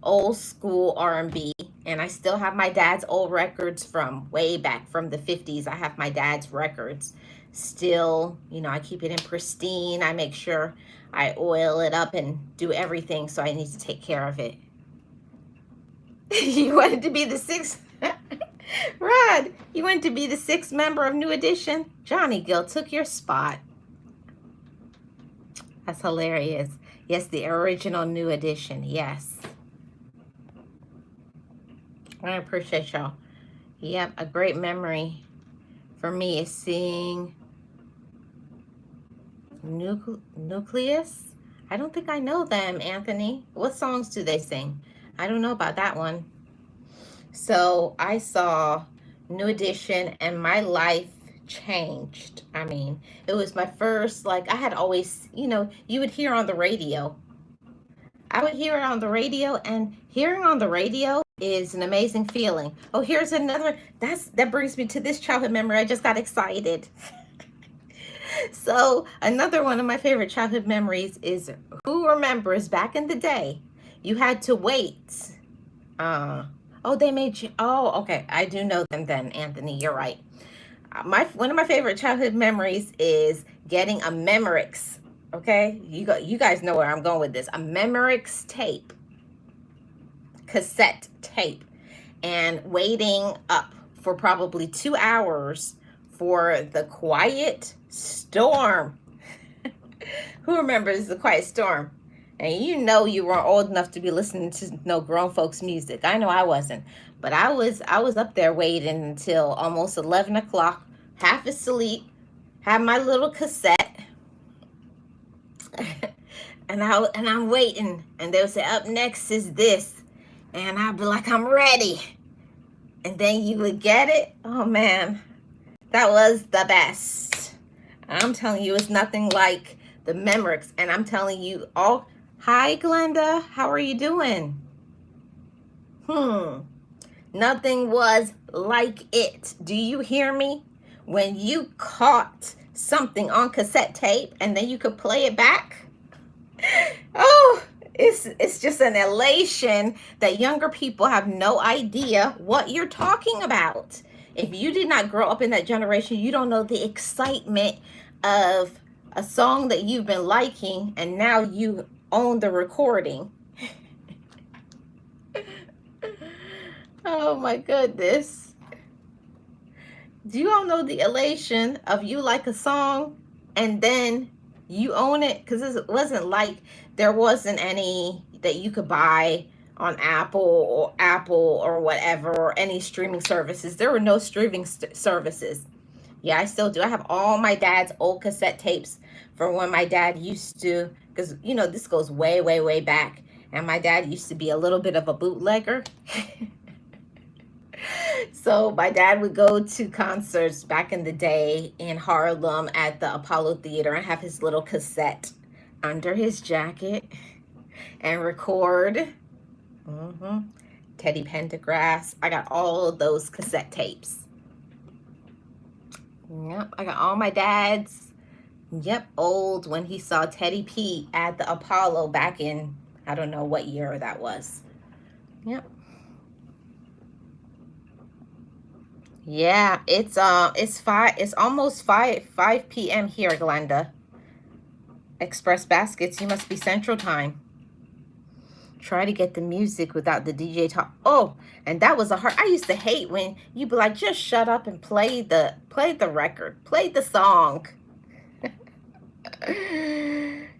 old school R&B. And I still have my dad's old records from way back from the 50s. I have my dad's records still. I keep it in pristine. I make sure I oil it up and do everything, so I need to take care of it. You wanted to be the sixth? Rod, you wanted to be the sixth member of New Edition? Johnny Gill took your spot. That's hilarious. Yes, the original New Edition. Yes. I appreciate y'all. Yep, a great memory for me is seeing Nucleus. I don't think I know them, Anthony. What songs do they sing? I don't know about that one. So I saw New Edition and my life changed. I mean, it was my first, I had always, you would hear on the radio. I would hear it on the radio, and hearing on the radio is an amazing feeling. Oh, here's another, that brings me to this childhood memory. I just got excited. So another one of my favorite childhood memories is, who remembers back in the day, you had to wait. They made you, okay. I do know them then, Anthony, you're right. One of my favorite childhood memories is getting a Memorex. Okay, you guys know where I'm going with this. A Memorex tape, cassette tape, and waiting up for probably 2 hours for the Quiet Storm. Who remembers the Quiet Storm? And you weren't old enough to be listening to no grown folks music. I know I wasn't, but I was up there waiting until almost 11 o'clock, half asleep, had my little cassette, and I'm waiting, and they would say, up next is this, and I'd be like, I'm ready, and then you would get it. Oh man, that was the best. I'm telling you, it's nothing like the Memorex. And I'm telling you all, hi Glenda, how are you doing? Nothing was like it. Do you hear me? When you caught something on cassette tape and then you could play it back. Oh, it's just an elation that younger people have no idea what you're talking about. If you did not grow up in that generation, you don't know the excitement of a song that you've been liking and now you own the recording. Oh my goodness. Do you all know the elation of you like a song and then you own it? Because it wasn't like there wasn't any that you could buy on Apple or whatever, or any streaming services. There were no streaming services. Yeah, I still do. I have all my dad's old cassette tapes from when my dad used to, because this goes way, way, way back. And my dad used to be a little bit of a bootlegger. So my dad would go to concerts back in the day in Harlem at the Apollo Theater and have his little cassette under his jacket and record. Teddy Pendergrass. I got all of those cassette tapes. Yep, I got all my dad's, old, when he saw Teddy P at the Apollo back in, I don't know what year that was. Yep. Yeah, it's almost 5 p.m. here, Glenda. Express Baskets, you must be Central Time. Try to get the music without the DJ talk. Oh, and that was I used to hate when you'd be like, just shut up and play the record, play the song.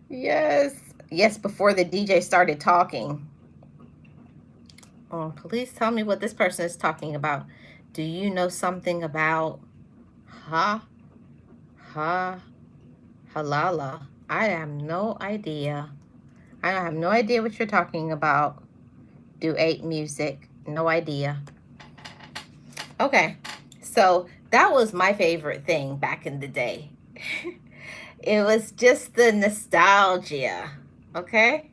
Yes, before the DJ started talking. Oh, please tell me what this person is talking about. Do you know something about halala? I have no idea. I have no idea what you're talking about. Do 8 music. No idea. Okay, so that was my favorite thing back in the day. It was just the nostalgia. Okay,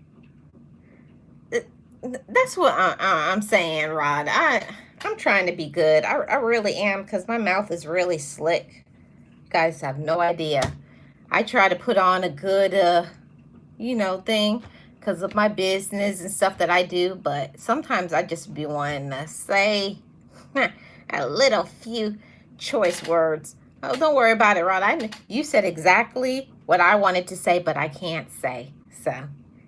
that's what I'm saying, Rod. I'm trying to be good. I really am, because my mouth is really slick. You guys have no idea. I try to put on a good thing because of my business and stuff that I do, but sometimes I just be wanting to say a little few choice words. Oh, don't worry about it, Rod. You said exactly what I wanted to say, but I can't say. So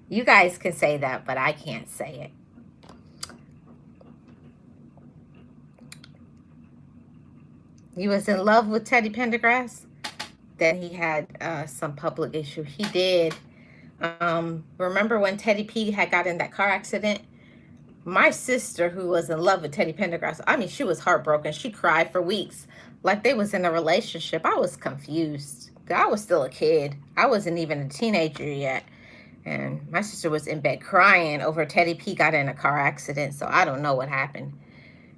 you guys can say that, but I can't say it. He was in love with Teddy Pendergrass. Then he had some public issue. He did. Remember when Teddy P had got in that car accident? My sister, who was in love with Teddy Pendergrass, I mean, she was heartbroken. She cried for weeks, like they was in a relationship. I was confused. I was still a kid. I wasn't even a teenager yet. And my sister was in bed crying over Teddy P got in a car accident, so I don't know what happened.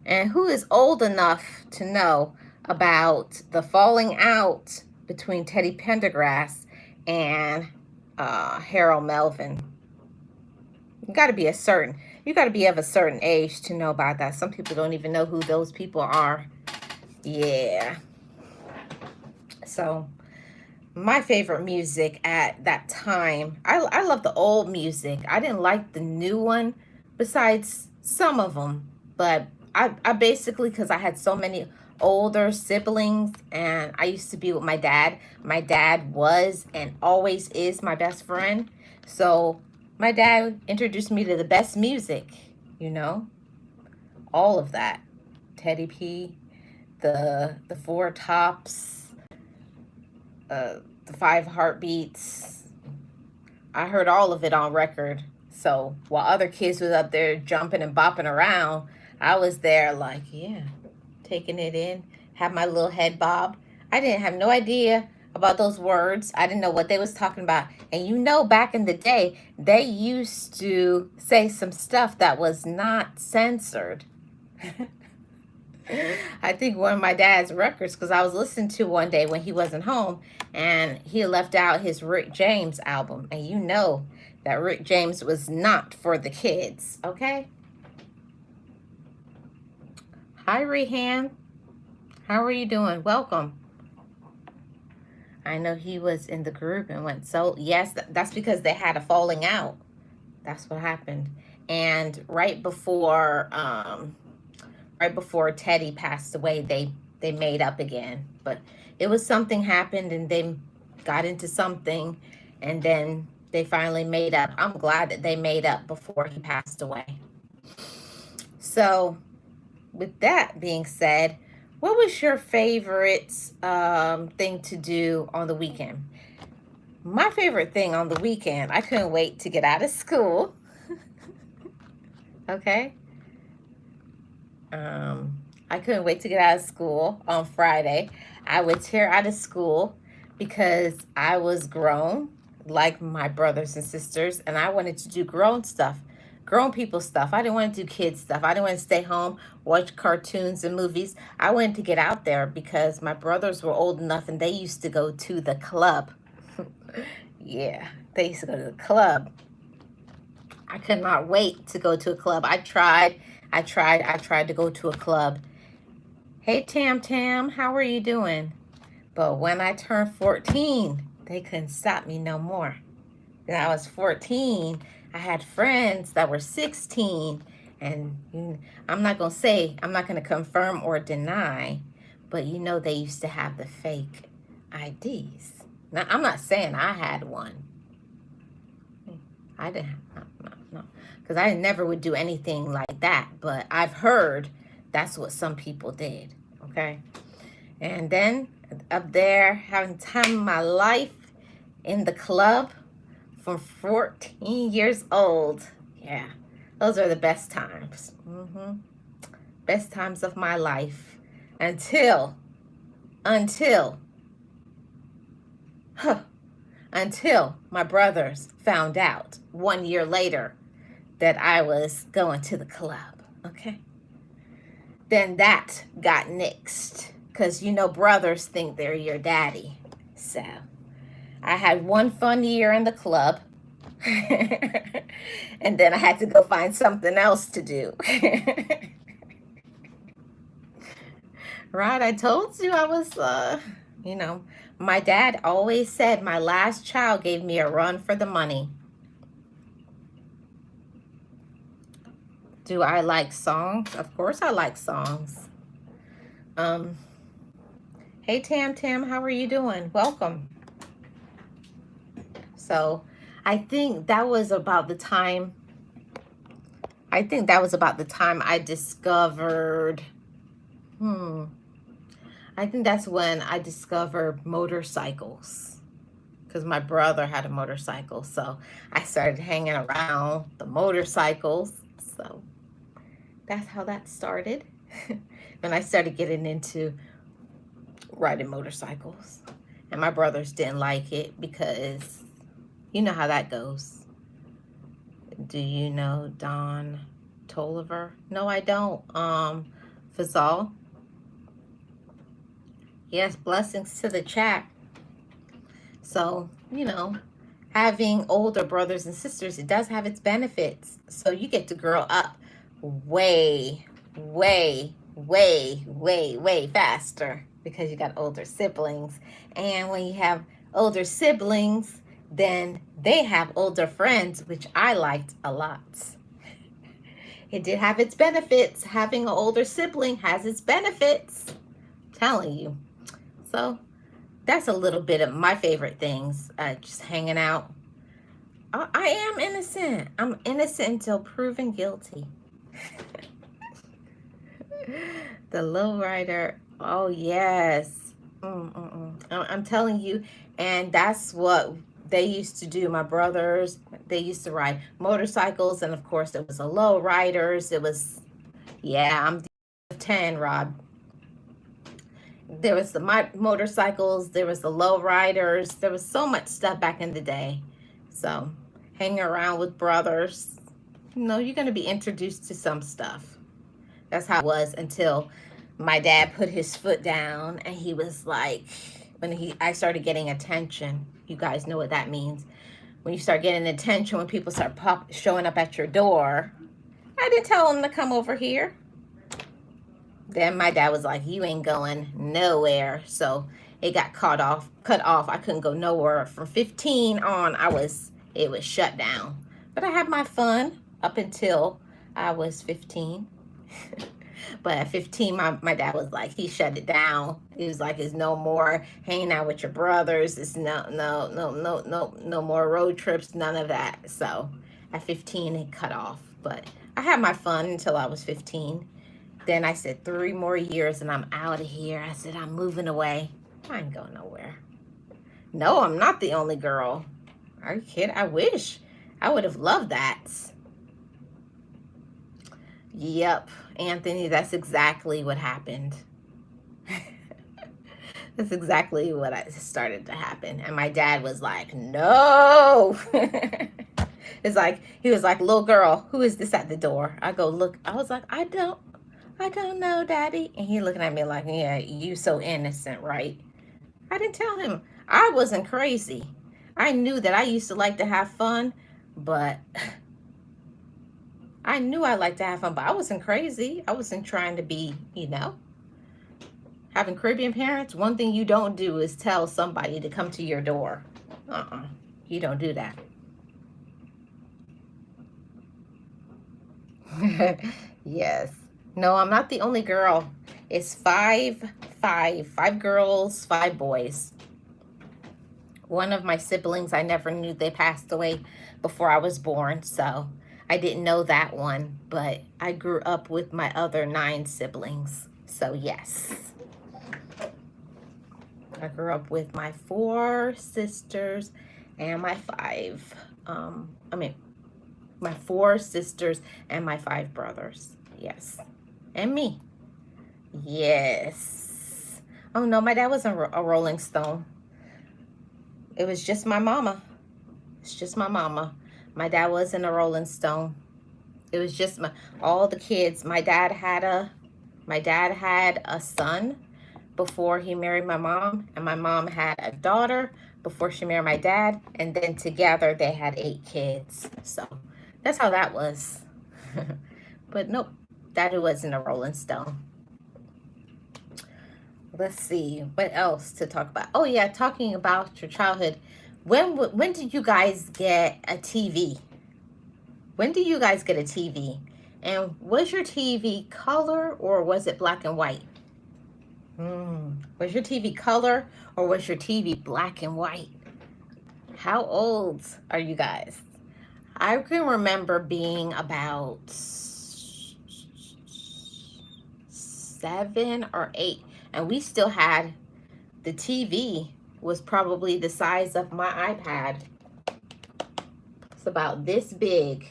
And who is old enough to know about the falling out between Teddy Pendergrass and Harold Melvin? You got to be of a certain age to know about that. Some people don't even know who those people are. Yeah. So my favorite music at that time, I love the old music. I didn't like the new one, besides some of them. But I basically, because I had so many older siblings and I used to be with my dad. My dad was and always is my best friend. So my dad introduced me to the best music, all of that. Teddy P, the Four Tops, the Five Heartbeats. I heard all of it on record. So while other kids was up there jumping and bopping around, I was there like, yeah, taking it in, have my little head bob. I didn't have no idea about those words. I didn't know what they was talking about. And back in the day, they used to say some stuff that was not censored. I think one of my dad's records, because I was listening to one day when he wasn't home, and he left out his Rick James album. And that Rick James was not for the kids, okay? Hi, Rehan. How are you doing? Welcome. I know he was in the group and went, so yes, that's because they had a falling out. That's what happened. And right before Teddy passed away, they made up again. But it was something happened and they got into something and then they finally made up. I'm glad that they made up before he passed away. So with that being said, what was your favorite thing to do on the weekend? My favorite thing on the weekend, I couldn't wait to get out of school. Okay. I couldn't wait to get out of school on Friday. I would tear out of school because I was grown, like my brothers and sisters, and I wanted to do grown stuff, grown people stuff. I didn't want to do kids stuff. I didn't want to stay home, watch cartoons and movies. I wanted to get out there because my brothers were old enough and they used to go to the club. Yeah, they used to go to the club. I could not wait to go to a club. I tried to go to a club. Hey, Tam Tam, how are you doing? But when I turned 14, they couldn't stop me no more. When I was 14, I had friends that were 16. And I'm not going to confirm or deny, but they used to have the fake IDs. Now, I'm not saying I had one. I didn't, no. Because I never would do anything like that. But I've heard that's what some people did, okay? And then up there, having time of my life in the club from 14 years old. Yeah, those are the best times. Best times of my life. Until my brothers found out 1 year later that I was going to the club, okay? Then that got nixed because you know brothers think they're your daddy. So I had one fun year in the club and then I had to go find something else to do. Right? I told you I was, you know, my dad always said my last child gave me a run for the money. Do I like songs? Of course I like songs. Um, hey Tam, how are you doing? Welcome. So I think that was about the time, I discovered, I think that's when I discovered motorcycles because my brother had a motorcycle. So I started hanging around the motorcycles. So that's how that started. And I started getting into riding motorcycles. And my brothers didn't like it because you know how that goes. Do you know Don Tolliver? No, I don't. Fazal. Yes, blessings to the chat. So, you know, having older brothers and sisters, it does have its benefits. So you get to grow up way, way, way, way, way faster because you got older siblings. And when you have older siblings, then they have older friends, which I liked a lot. It did have its benefits. Having an older sibling has its benefits. I'm telling you. So that's a little bit of my favorite things. Just hanging out. I am innocent. I'm innocent until proven guilty. The lowrider. Oh, yes. I'm telling you. And that's what they used to do. My brothers, they used to ride motorcycles. And of course, there was a low riders. It was, yeah, I'm 10, Rob. There was my motorcycles. There was the low riders. There was so much stuff back in the day. So hanging around with brothers, you know, you're going to be introduced to some stuff. That's how it was until my dad put his foot down and he was like, I started getting attention. You guys know what that means. When you start getting attention, when people start showing up at your door. I didn't tell them to come over here. Then my dad was like, you ain't going nowhere. So it got cut off. I couldn't go nowhere. From 15 on, it was shut down. But I had my fun up until I was 15. But at 15, my dad was like, he shut it down. He was like, it's no more hanging out with your brothers. It's no more road trips, none of that. So at 15, it cut off. But I had my fun until I was 15. Then I said 3 more years and I'm out of here. I said, I'm moving away. I ain't going nowhere. No, I'm not the only girl. Are you kidding? I wish. I would have loved that. Yep, Anthony, that's exactly what happened. That's exactly what started to happen. And my dad was like, no. It's like, he was like, little girl, who is this at the door? I go, look. I was like, I don't know, Daddy. And he looking at me like, yeah, you so innocent, right? I didn't tell him. I wasn't crazy. I knew that I used to like to have fun, but I knew I liked to have fun, but I wasn't crazy. I wasn't trying to be, you know. Having Caribbean parents, one thing you don't do is tell somebody to come to your door. You don't do that. Yes. No, I'm not the only girl. It's five girls, 5 boys. One of my siblings, I never knew they passed away before I was born, so I didn't know that one, but I grew up with my other 9 siblings, so yes. I grew up with my 4 sisters and my 5, my 4 sisters and my 5 brothers, yes. And me. Yes. Oh no, my dad wasn't a Rolling Stone. It was just my mama. It's just my mama. My dad wasn't a Rolling Stone. It was just all the kids. My dad had a son before he married my mom, and my mom had a daughter before she married my dad, and then together they had 8 kids. So that's how that was. But nope, Daddy wasn't a Rolling Stone. Let's see what else to talk about. Oh yeah, talking about your childhood. When did you guys get a TV? When did you guys get a TV? And was your TV color or was it black and white? Was your TV color or was your TV black and white? How old are you guys? I can remember being about 7 or 8, and we still had the TV was probably the size of my iPad. It's about this big,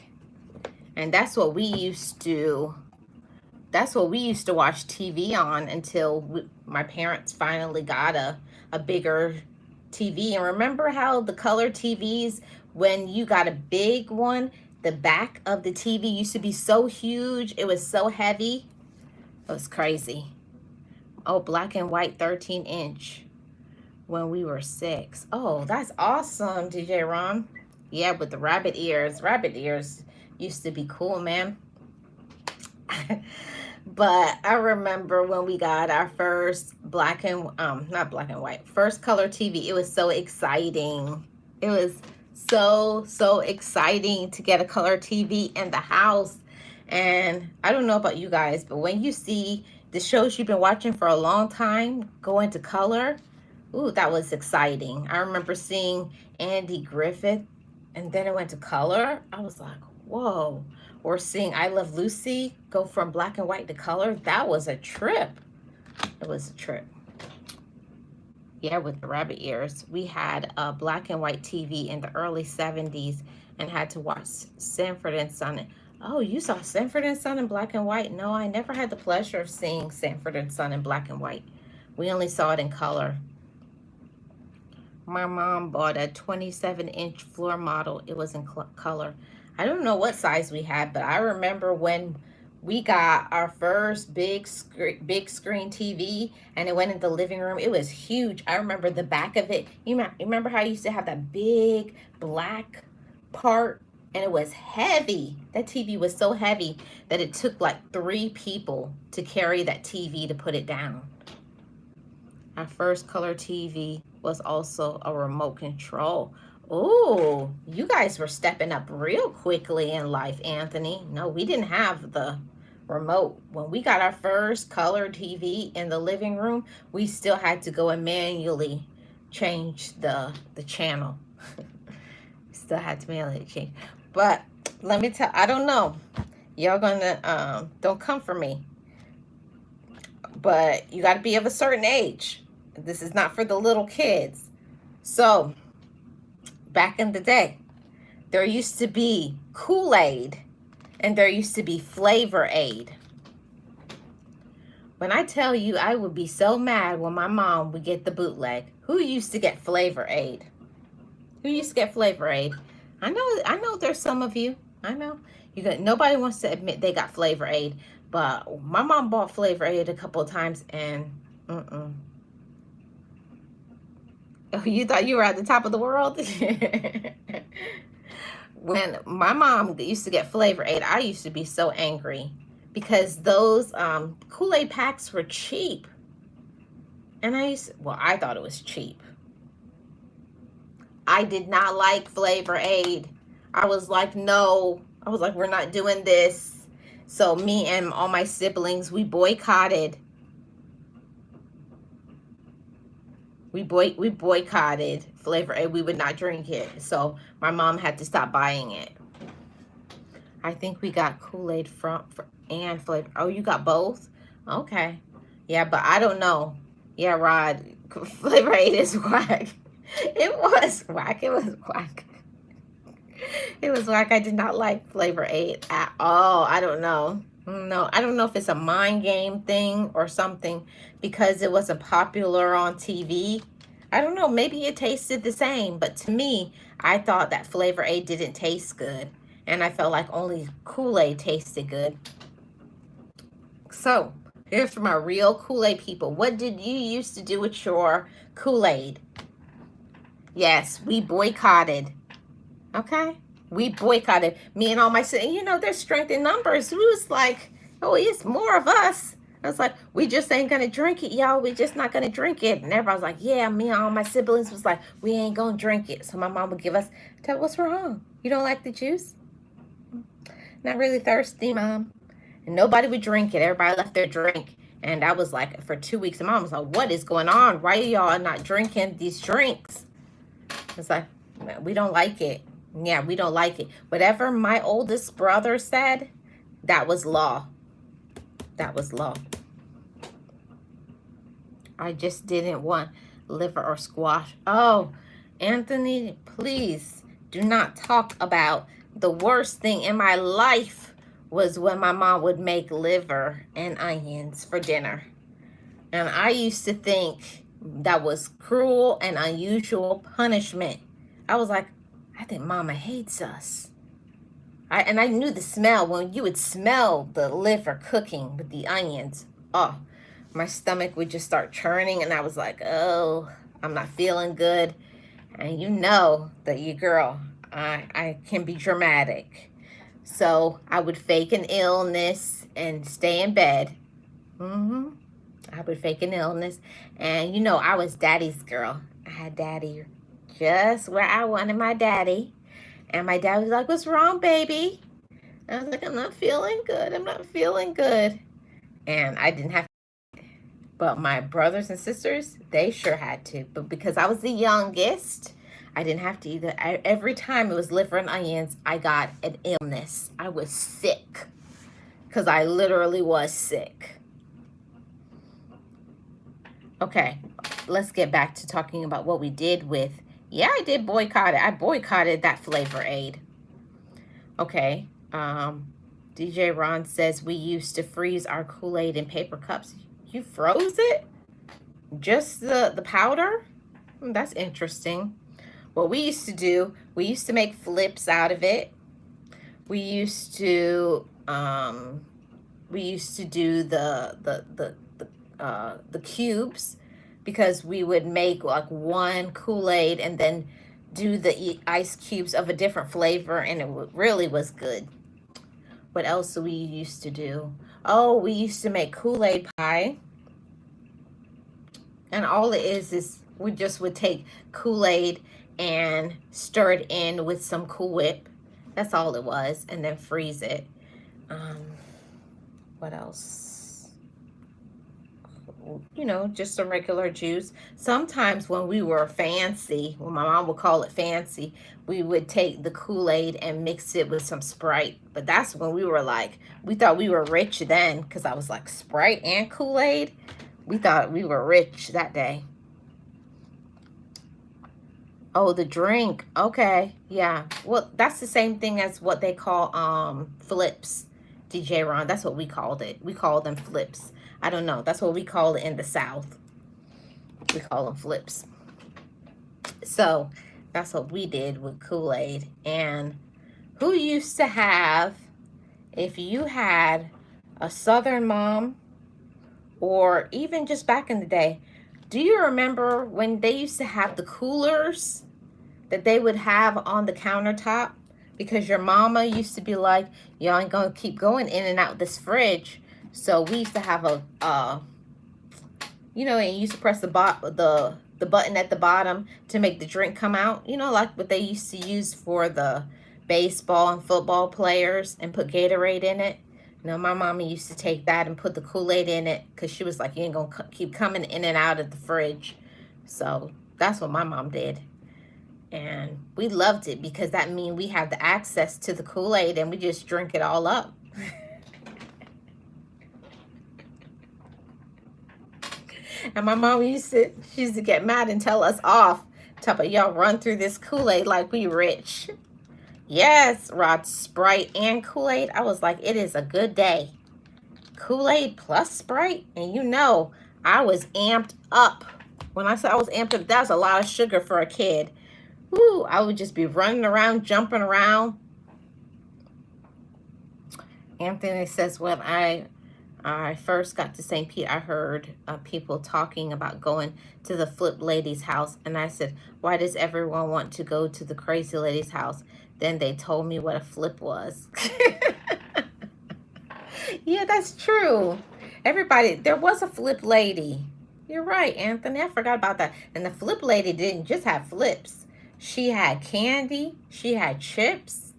and that's what we used to watch TV on until my parents finally got a bigger TV. And remember how the color TVs, when you got a big one, the back of the TV used to be so huge. It was so heavy. It was crazy. Oh, black and white 13-inch when we were 6. Oh, that's awesome, DJ Ron. Yeah, with the rabbit ears. Rabbit ears used to be cool, man. But I remember when we got our first not black and white, first color TV. It was so exciting. It was so exciting to get a color TV in the house. And I don't know about you guys, but when you see the shows you've been watching for a long time go into color, ooh, that was exciting. I remember seeing Andy Griffith, and then it went to color. I was like, whoa. Or seeing I Love Lucy go from black and white to color. That was a trip. It was a trip. Yeah, with the rabbit ears. We had a black and white TV in the early 70s and had to watch Sanford and Son. Oh, you saw Sanford and Son in black and white? No, I never had the pleasure of seeing Sanford and Son in black and white. We only saw it in color. My mom bought a 27-inch floor model. It was in color. I don't know what size we had, but I remember when we got our first big screen TV and it went in the living room. It was huge. I remember the back of it. You remember how I used to have that big black part, and it was heavy. That TV was so heavy that it took like 3 people to carry that TV to put it down. Our first color TV was also a remote control. Oh, you guys were stepping up real quickly in life, Anthony. No, we didn't have the remote. When we got our first color TV in the living room, we still had to go and manually change the channel. Still had to manually change. But let me tell, I don't know. Y'all gonna, don't come for me. But you got to be of a certain age. This is not for the little kids. So, back in the day, there used to be Kool-Aid and there used to be Flavor Aid. When I tell you, I would be so mad when my mom would get the bootleg. Who used to get Flavor Aid? Who used to get Flavor Aid? I know there's some of you. I know. Nobody wants to admit they got Flavor Aid, but my mom bought Flavor Aid a couple of times and Oh, you thought you were at the top of the world? When my mom used to get Flavor Aid, I used to be so angry because those Kool-Aid packs were cheap. And I thought it was cheap. I did not like Flavor Aid. I was like, no. I was like, we're not doing this. So me and all my siblings, we boycotted. We boycotted Flavor Aid. We would not drink it. So my mom had to stop buying it. I think we got Kool-Aid and Flavor. Oh, you got both? Okay. Yeah, but I don't know. Yeah, Rod, Flavor Aid is whack. It was whack. It was whack. It was whack. I did not like Flavor Aid at all. I don't know. No, I don't know if it's a mind game thing or something because it wasn't popular on TV. I don't know. Maybe it tasted the same, but to me, I thought that Flavor Aid didn't taste good. And I felt like only Kool-Aid tasted good. So, here's for my real Kool-Aid people. What did you used to do with your Kool-Aid? Yes, we boycotted. Okay? We boycotted. Me and all my siblings. You know, there's strength in numbers. We was like, oh, it's more of us. I was like, we just ain't gonna drink it, y'all. We just not gonna drink it. And everybody was like, yeah, me and all my siblings was like, we ain't gonna drink it. So my mom would give us, tell what's wrong? You don't like the juice? Not really thirsty, Mom. And nobody would drink it. Everybody left their drink. And I was like, for 2 weeks, and Mom was like, what is going on? Why are y'all not drinking these drinks? It's like, we don't like it. Yeah, we don't like it. Whatever my oldest brother said, that was law. That was law. I just didn't want liver or squash. Oh, Anthony, please do not talk about the worst thing in my life was when my mom would make liver and onions for dinner. And I used to think that was cruel and unusual punishment. I was like, I think Mama hates us. And I knew the smell. When you would smell the liver cooking with the onions, oh, my stomach would just start churning. And I was like, oh, I'm not feeling good. And you know that you girl, I can be dramatic. So I would fake an illness and stay in bed. I would fake an illness. And you know, I was daddy's girl. I had daddy just where I wanted my daddy. And my dad was like, what's wrong, baby? And I was like, I'm not feeling good. I'm not feeling good. And I didn't have to. But my brothers and sisters, they sure had to. But because I was the youngest, I didn't have to either. Every time it was liver and onions, I got an illness. I was sick. Because I literally was sick. Okay, let's get back to talking about what we did with. Yeah, I did boycott it. I boycotted that Flavor Aid. Okay. DJ Ron says we used to freeze our Kool-Aid in paper cups. You froze it? Just the powder? That's interesting. What we used to do, we used to make flips out of it. We used to do the cubes, because we would make like one Kool-Aid and then do the ice cubes of a different flavor, and it really was good. What else do we used to do? Oh, we used to make Kool-Aid pie. And all it is we just would take Kool-Aid and stir it in with some Cool Whip. That's all it was. And then freeze it. What else? You know, just some regular juice. Sometimes when we were fancy, when my mom would call it fancy, we would take the Kool-Aid and mix it with some Sprite. But that's when we were like, we thought we were rich then, because I was like, Sprite and Kool-Aid? We thought we were rich that day. Oh, the drink. Okay, yeah. Well, that's the same thing as what they call flips, DJ Ron. That's what we called it. We called them flips. I don't know. That's what we call it in the South. We call them flips. So that's what we did with Kool-Aid. And who used to have, if you had a Southern mom, or even just back in the day, do you remember when they used to have the coolers that they would have on the countertop? Because your mama used to be like, y'all ain't gonna keep going in and out this fridge. So we used to have a, you know, and you used to press the button at the bottom to make the drink come out. You know, like what they used to use for the baseball and football players, and put Gatorade in it. You know, my mama used to take that and put the Kool-Aid in it, because she was like, you ain't gonna keep coming in and out of the fridge. So that's what my mom did. And we loved it, because that means we have the access to the Kool-Aid and we just drink it all up. And my mom used to get mad and tell us off. Tell her, y'all run through this Kool-Aid like we rich. Yes, Rod, Sprite and Kool-Aid. I was like, it is a good day. Kool-Aid plus Sprite. And you know, I was amped up. When I said I was amped up, that was a lot of sugar for a kid. Woo, I would just be running around, jumping around. Anthony says, when I first got to St. Pete, I heard people talking about going to the flip lady's house. And I said, why does everyone want to go to the crazy lady's house? Then they told me what a flip was. Yeah, that's true. Everybody, there was a flip lady. You're right, Anthony. I forgot about that. And the flip lady didn't just have flips. She had candy. She had chips.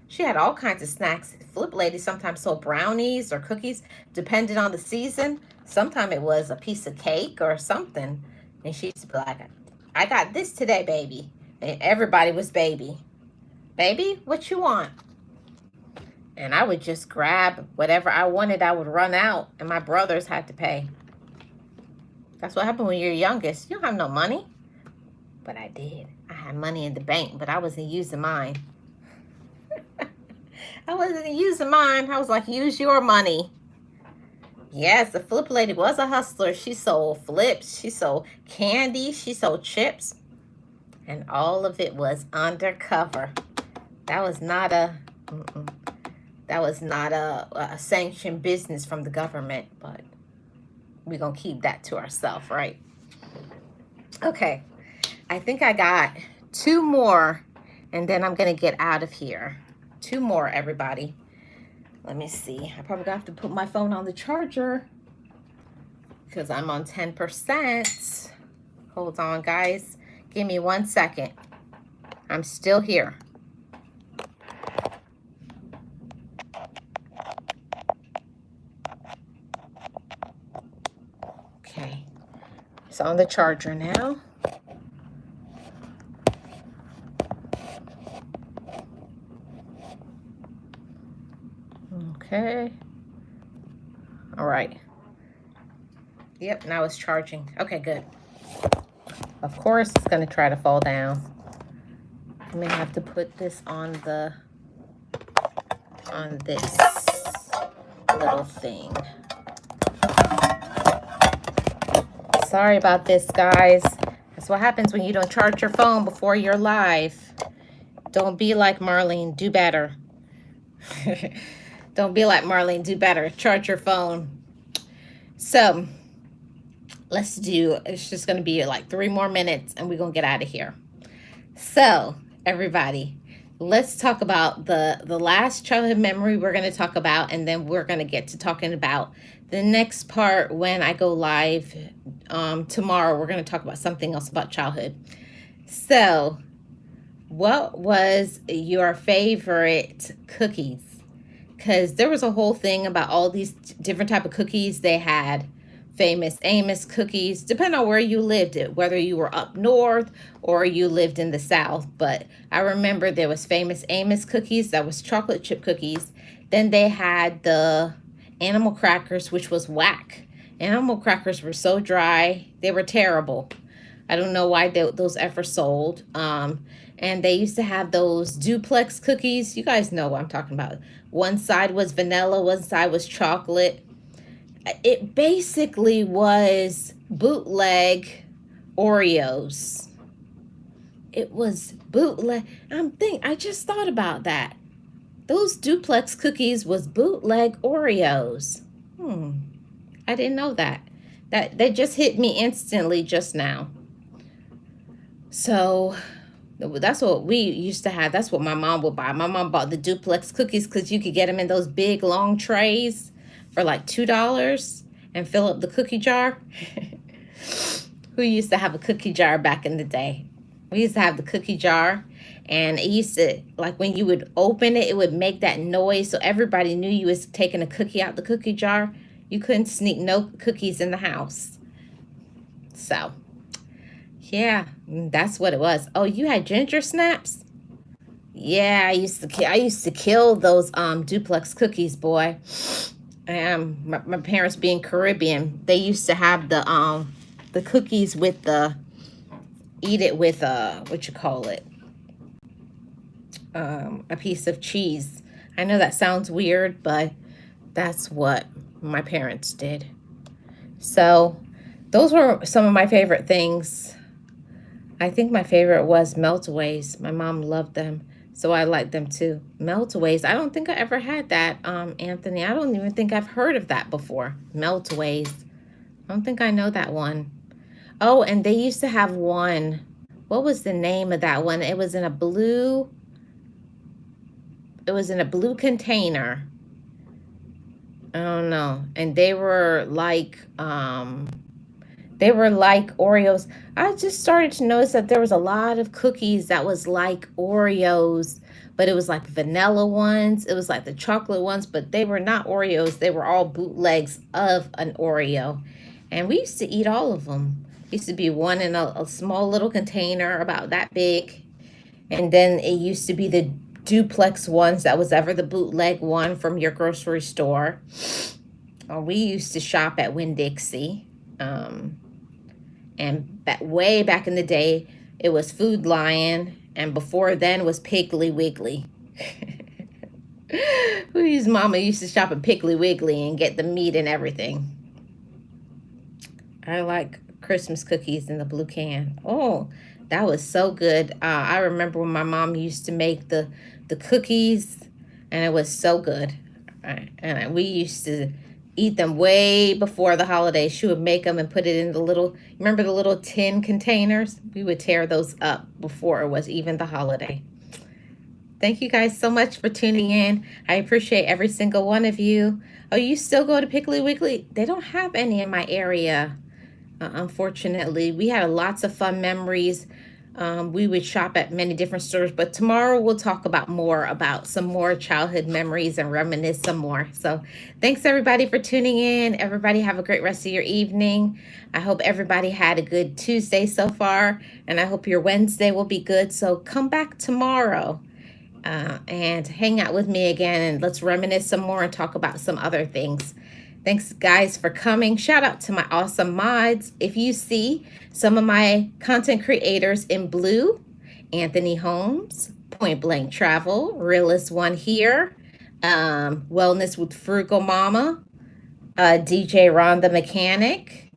She had all kinds of snacks. Flip lady sometimes sold brownies or cookies, depending on the season. Sometimes it was a piece of cake or something. And she used to be like, I got this today, baby. And everybody was baby. Baby, what you want? And I would just grab whatever I wanted. I would run out, and my brothers had to pay. That's what happened when you're youngest. You don't have no money. But I did. I had money in the bank, but I wasn't using mine. I wasn't using mine. I was like, use your money. Yes, the flip lady was a hustler. She sold flips. She sold candy. She sold chips. And all of it was undercover. That was not a... That was not a sanctioned business from the government, but we're going to keep that to ourselves, right? Okay, I think I got 2 more, and then I'm going to get out of here. 2 more, everybody. Let me see. I probably have to put my phone on the charger because I'm on 10%. Hold on, guys. Give me 1 second. I'm still here. Okay, it's on the charger now. Okay. All right. Yep, now it's charging. Okay, good. Of course, it's going to try to fall down. I may have to put this on this little thing. Sorry about this, guys. That's what happens when you don't charge your phone before you're live. Don't be like Marlene. Do better. Don't be like Marlene. Do better. Charge your phone. So, it's just going to be like 3 more minutes and we're going to get out of here. So, everybody, let's talk about the last childhood memory we're going to talk about, and then we're going to get to talking about the next part when I go live tomorrow. We're going to talk about something else about childhood. So, what was your favorite cookies? Because there was a whole thing about all these different type of cookies. They had famous Amos cookies, depending on where you lived, whether you were up north or you lived in the south. But I remember there was famous Amos cookies, that was chocolate chip cookies. Then they had the animal crackers, which was whack. Animal crackers were so dry, they were terrible. I don't know why those ever sold. And they used to have those duplex cookies. You guys know what I'm talking about. One side was vanilla, one side was chocolate. It basically was bootleg Oreos. It was bootleg. I just thought about that. Those duplex cookies was bootleg Oreos. I didn't know that. That just hit me instantly just now. So that's what we used to have. That's what my mom would buy. My mom bought the duplex cookies because you could get them in those big long trays for like $2 and fill up the cookie jar. Who used to have a cookie jar back in the day? We used to have the cookie jar, and it used to, like when you would open it, it would make that noise, so everybody knew you was taking a cookie out the cookie jar. You couldn't sneak no cookies in the house. So, yeah, that's what it was. Oh, you had ginger snaps? Yeah, I used to kill those duplex cookies, boy. My parents being Caribbean, they used to have the cookies with eat it with what you call it, a piece of cheese. I know that sounds weird, but that's what my parents did. So those were some of my favorite things. I think my favorite was Meltaways. My mom loved them. So I like them too. Meltaways. I don't think I ever had that, Anthony. I don't even think I've heard of that before. Meltaways. I don't think I know that one. Oh, and they used to have one. What was the name of that one? It was in a blue container. I don't know. And they were like Oreos. I just started to notice that there was a lot of cookies that was like Oreos, but it was like vanilla ones. It was like the chocolate ones, but they were not Oreos. They were all bootlegs of an Oreo. And we used to eat all of them. Used to be one in a small little container about that big. And then it used to be the duplex ones that was ever the bootleg one from your grocery store. We used to shop at Winn-Dixie. And way back in the day, it was Food Lion. And before then was Piggly Wiggly. Whose mama used to shop at Piggly Wiggly and get the meat and everything. I like Christmas cookies in the blue can. Oh, that was so good. I remember when my mom used to make the cookies, and it was so good. And we used to eat them way before the holidays. She would make them and put it in the little, remember the little tin containers? We would tear those up before it was even the holiday. Thank you guys so much for tuning in. I appreciate every single one of you. Oh, you still go to Piggly Wiggly? They don't have any in my area. Unfortunately, we had lots of fun memories. We would shop at many different stores, but tomorrow we'll talk about some more childhood memories and reminisce some more. So thanks everybody for tuning in. Everybody have a great rest of your evening. I hope everybody had a good Tuesday so far, and I hope your Wednesday will be good. So come back tomorrow and hang out with me again, and let's reminisce some more and talk about some other things. Thanks, guys, for coming. Shout out to my awesome mods. If you see some of my content creators in blue, Anthony Holmes, Point Blank Travel, Realist One here, Wellness with Frugal Mama, DJ Ron the Mechanic.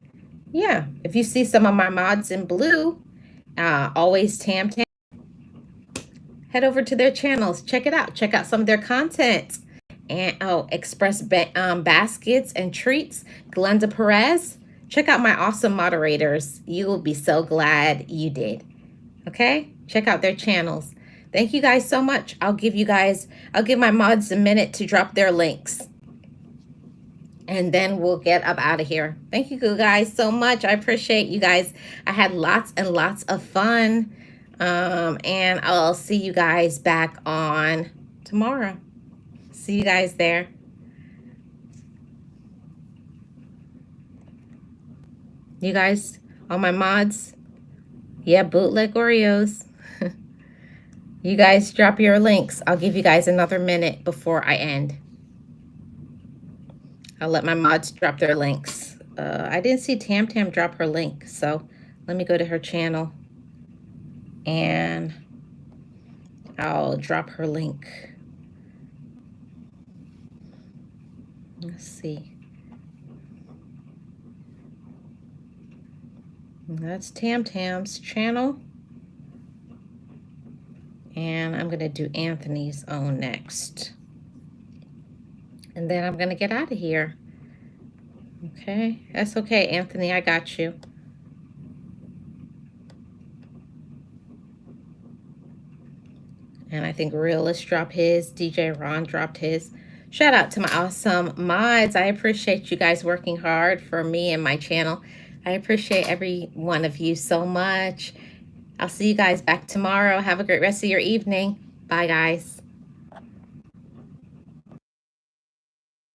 Yeah, if you see some of my mods in blue, always Tam Tam, head over to their channels. Check it out. Check out some of their content. And Express Baskets and Treats, Glenda Perez. Check out my awesome moderators. You will be so glad you did. Okay? Check out their channels. Thank you guys so much. I'll give my mods a minute to drop their links. And then we'll get up out of here. Thank you guys so much. I appreciate you guys. I had lots and lots of fun. And I'll see you guys back on tomorrow. See you guys there. You guys, all my mods, yeah, bootleg Oreos. You guys drop your links. I'll give you guys another minute before I end. I'll let my mods drop their links. I didn't see Tam Tam drop her link, so let me go to her channel and I'll drop her link. Let's see. That's Tam Tam's channel. And I'm going to do Anthony's own next. And then I'm going to get out of here. Okay? That's okay, Anthony. I got you. And I think Realist dropped his. DJ Ron dropped his. Shout out to my awesome mods. I appreciate you guys working hard for me and my channel. I appreciate every one of you so much. I'll see you guys back tomorrow. Have a great rest of your evening. Bye, guys.